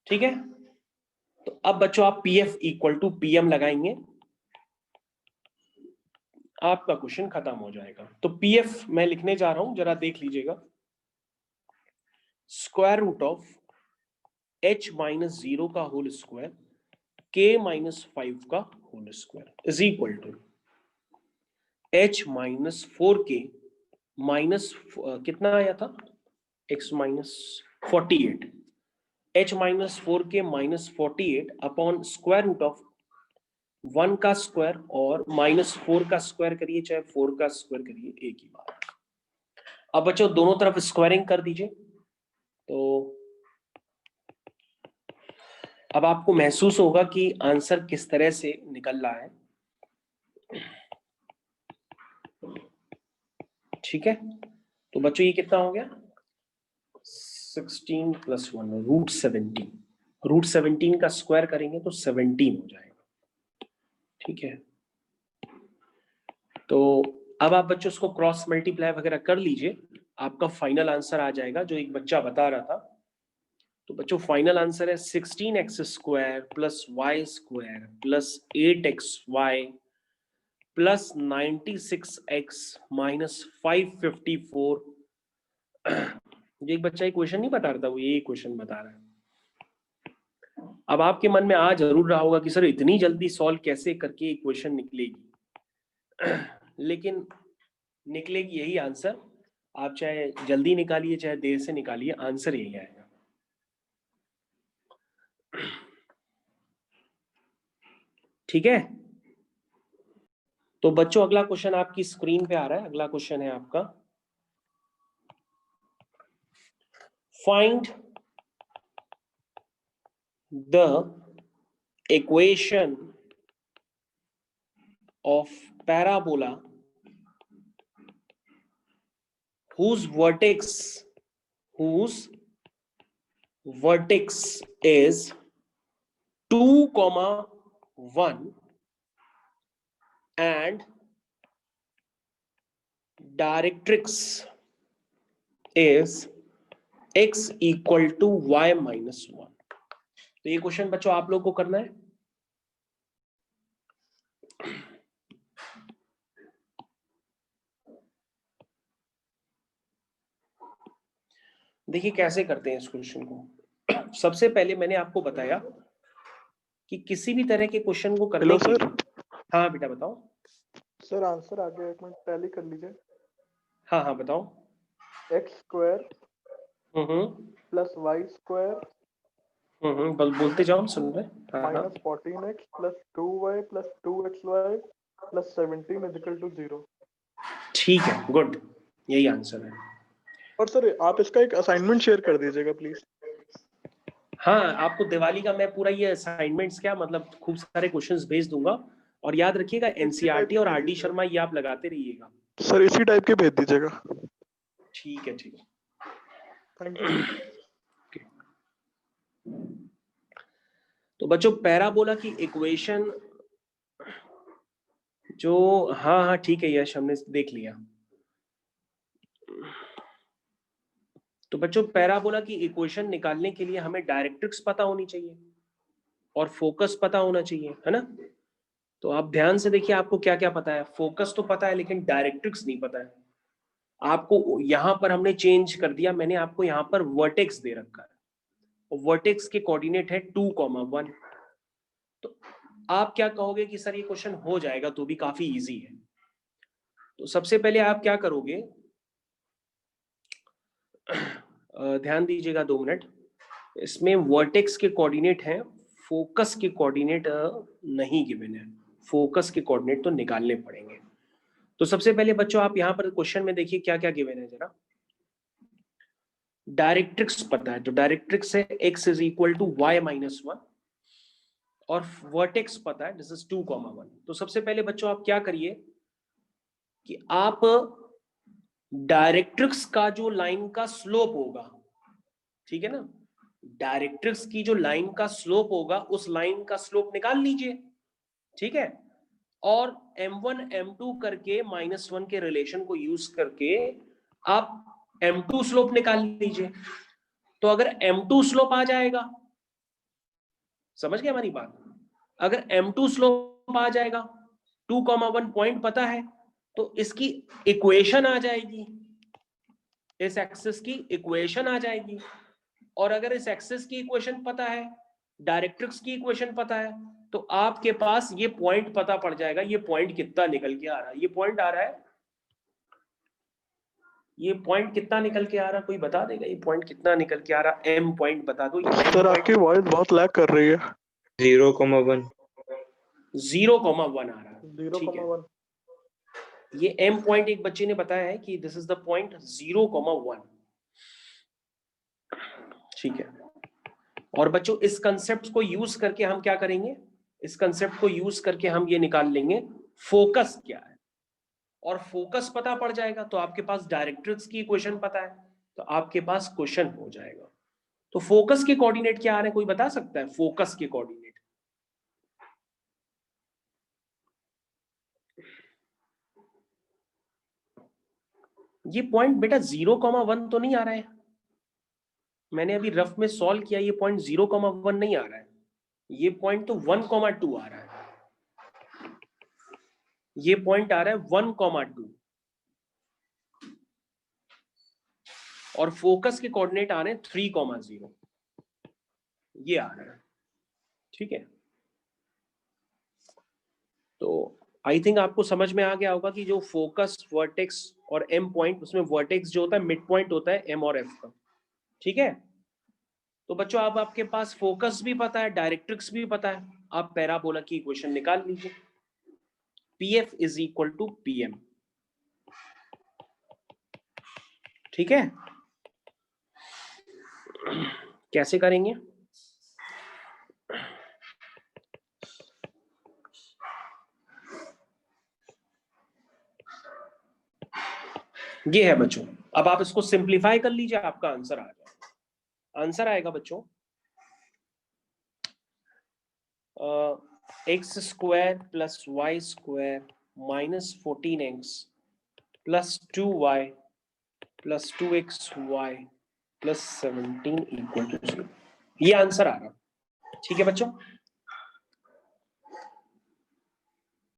ठीक है, तो अब बच्चों आप पीएफ इक्वल टू पीएम लगाएंगे, आपका क्वेश्चन खत्म हो जाएगा। तो पीएफ मैं लिखने जा रहा हूं, जरा देख लीजिएगा। Square root of h minus 0 का होल स्क्वायर k माइनस 5 का whole square is equal to h minus 4k minus कितना आया था? x minus 48, h minus 4k minus 48 upon square root of 1 का स्क्वायर और -4 का स्क्वायर करिए, चाहे 4 का स्क्वायर करिए, एक ही बात। अब बच्चों दोनों तरफ स्क्वायरिंग कर दीजिए। तो अब आपको महसूस होगा कि आंसर किस तरह से निकल रहा है। ठीक है, तो बच्चों ये कितना हो गया 16 + 1 √17। √17 का स्क्वायर करेंगे तो 17 हो जाएगा। ठीक है, तो अब आप बच्चों उसको क्रॉस मल्टीप्लाई वगैरह कर लीजिए, आपका फाइनल आंसर आ जाएगा जो एक बच्चा बता रहा था। तो बच्चों फाइनल आंसर है 16x² + y² + 8xy + 96x - 554। ये एक बच्चा एक क्वेश्चन नहीं बता रहा था, वो ये क्वेश्चन बता रहा है। अब आपके मन में आ जरूर रहा होगा कि सर इतनी जल्दी सॉल्व कैसे करके इक्वेशन निकलेगी। लेकिन निकलेगी यही आंसर, आप चाहे जल्दी निकालिए चाहे देर से निकालिए, आंसर यही आएगा। ठीक है, तो बच्चों अगला क्वेश्चन आपकी स्क्रीन पे आ रहा है। अगला क्वेश्चन है आपका, find the equation of parabola whose vertex is 2,1 and directrix is x equal to y minus 1। तो ये क्वेश्चन बच्चों आप लोग को करना है। देखिए कैसे करते हैं इस क्वेश्चन को। सबसे पहले मैंने आपको बताया कि किसी भी तरह के क्वेश्चन को करने के लिए, हाँ बेटा बताओ सर। आंसर आ गया, एक मिनट टैली कर लीजिए। हाँ हाँ बताओ। x² + y² बस बोलते जाओ, सुन रहे। हाँ हाँ -14x + 2y + 2xy + 17 = 0। ठीक है, गुड, यही आंसर है। और सर आप इसका एक असाइनमेंट शेयर कर दीजिएगा प्लीज। हाँ, आपको दिवाली का मैं पूरा ये असाइनमेंट्स क्या मतलब खूब सारे क्वेश्चंस भेज दूंगा, और याद रखिएगा एनसीईआरटी और आरडी शर्मा ये आप लगाते रहिएगा। सर इसी टाइप के भेज दीजिएगा। ठीक है, ठीक है, थैंक यू। तो बच्चों पैराबोला की इक्वेशन जो, हाँ हाँ ठीक है यश, हमने देख लिया। तो बच्चों पैराबोला की इक्वेशन निकालने के लिए हमें डायरेक्ट्रिक्स पता होनी चाहिए और फोकस पता होना चाहिए, है ना। तो आप ध्यान से देखिए आपको क्या क्या पता है। फोकस तो पता है लेकिन डायरेक्ट्रिक्स नहीं पता है आपको। यहां पर हमने चेंज कर दिया, मैंने आपको यहां पर वर्टेक्स दे रखा है और वर्टेक्स के कोऑर्डिनेट है 2,1। तो आप क्या कहोगे कि सर ये क्वेश्चन हो जाएगा, तो भी काफी इजी है। तो सबसे पहले आप क्या करोगे, ध्यान दीजिएगा 2 मिनट। इसमें वर्टेक्स के कोऑर्डिनेट हैं, फोकस के कोऑर्डिनेट नहीं गिवन है, फोकस के कोऑर्डिनेट तो निकालने पड़ेंगे। तो सबसे पहले बच्चों आप यहां पर क्वेश्चन में देखिए क्या क्या गिवन है जरा। डायरेक्ट्रिक्स पता है, तो डायरेक्ट्रिक्स है x = y - 1 और वर्टेक्स पता है दिस इज 2,1। तो सबसे पहले बच्चों आप क्या करिए कि आप डायरेक्ट्रिक्स का जो लाइन का स्लोप होगा, ठीक है ना, डायरेक्ट्रिक्स की जो लाइन का स्लोप होगा उस लाइन का स्लोप निकाल लीजिए, ठीक है। और m1 m2 करके -1 के रिलेशन को यूज करके आप m2 स्लोप निकाल लीजिए। तो अगर m2 स्लोप आ जाएगा, समझ गए हमारी बात, अगर m2 स्लोप आ जाएगा, 2,1 पॉइंट पता है, तो इसकी इक्वेशन आ जाएगी, इस एक्सिस की इक्वेशन आ जाएगी। और अगर इस एक्सिस की इक्वेशन पता है, डायरेक्ट्रिक्स की इक्वेशन पता है, तो आपके पास ये पॉइंट पता पड़ जाएगा। ये पॉइंट कितना निकल के आ रहा है, ये पॉइंट आ रहा है, ये पॉइंट कितना निकल के आ रहा है, कोई बता देगा ये पॉइंट कितना निकल के आ रहा है? m पॉइंट बता दो। सर आपकी वॉइस बहुत लैग कर रही है। 0,1 0,1 आ रहा है, ठीक है। 0,1 ये m पॉइंट एक बच्चे ने बताया है कि दिस इज द पॉइंट 0,1, ठीक है। और बच्चों इस कंसेप्ट को यूज करके हम क्या करेंगे, इस कंसेप्ट को यूज करके हम ये निकाल लेंगे फोकस क्या है, और फोकस पता पड़ जाएगा तो आपके पास डायरेक्ट्रिक्स की इक्वेशन पता है, तो आपके पास क्वेश्चन हो जाएगा। तो फोकस के कोऑर्डिनेट क्या आ रहे हैं, कोई बता सकता है फोकस के कोऑर्डिनेट? ये पॉइंट बेटा 0,1 तो नहीं आ रहा है, मैंने अभी रफ में सॉल्व किया, ये पॉइंट 0,1 नहीं आ रहा है, ये पॉइंट तो 1,2 आ रहा है, ये पॉइंट आ रहा है 1,2, और फोकस के कोऑर्डिनेट आ रहे हैं 3,0, ये आ रहा है। ठीक है, तो आई थिंक आपको समझ में आ गया होगा कि जो फोकस, वर्टेक्स और एम पॉइंट, उसमें वर्टेक्स जो होता है मिड पॉइंट होता है एम और एफ का। ठीक है, तो बच्चों अब आपके पास फोकस भी पता है, डायरेक्ट्रिक्स भी पता है, आप पैराबोला की इक्वेशन निकाल लीजिए, PF is equal to PM. ठीक है, कैसे करेंगे? ये है बच्चों, अब आप इसको सिंप्लीफाई कर लीजिए, आपका आंसर आ जाएगा। आंसर आएगा बच्चों x square plus y square minus 14x plus 2y plus 2xy plus 17 equal to 0। ये आंसर आ रहा। ठीक है बच्चों,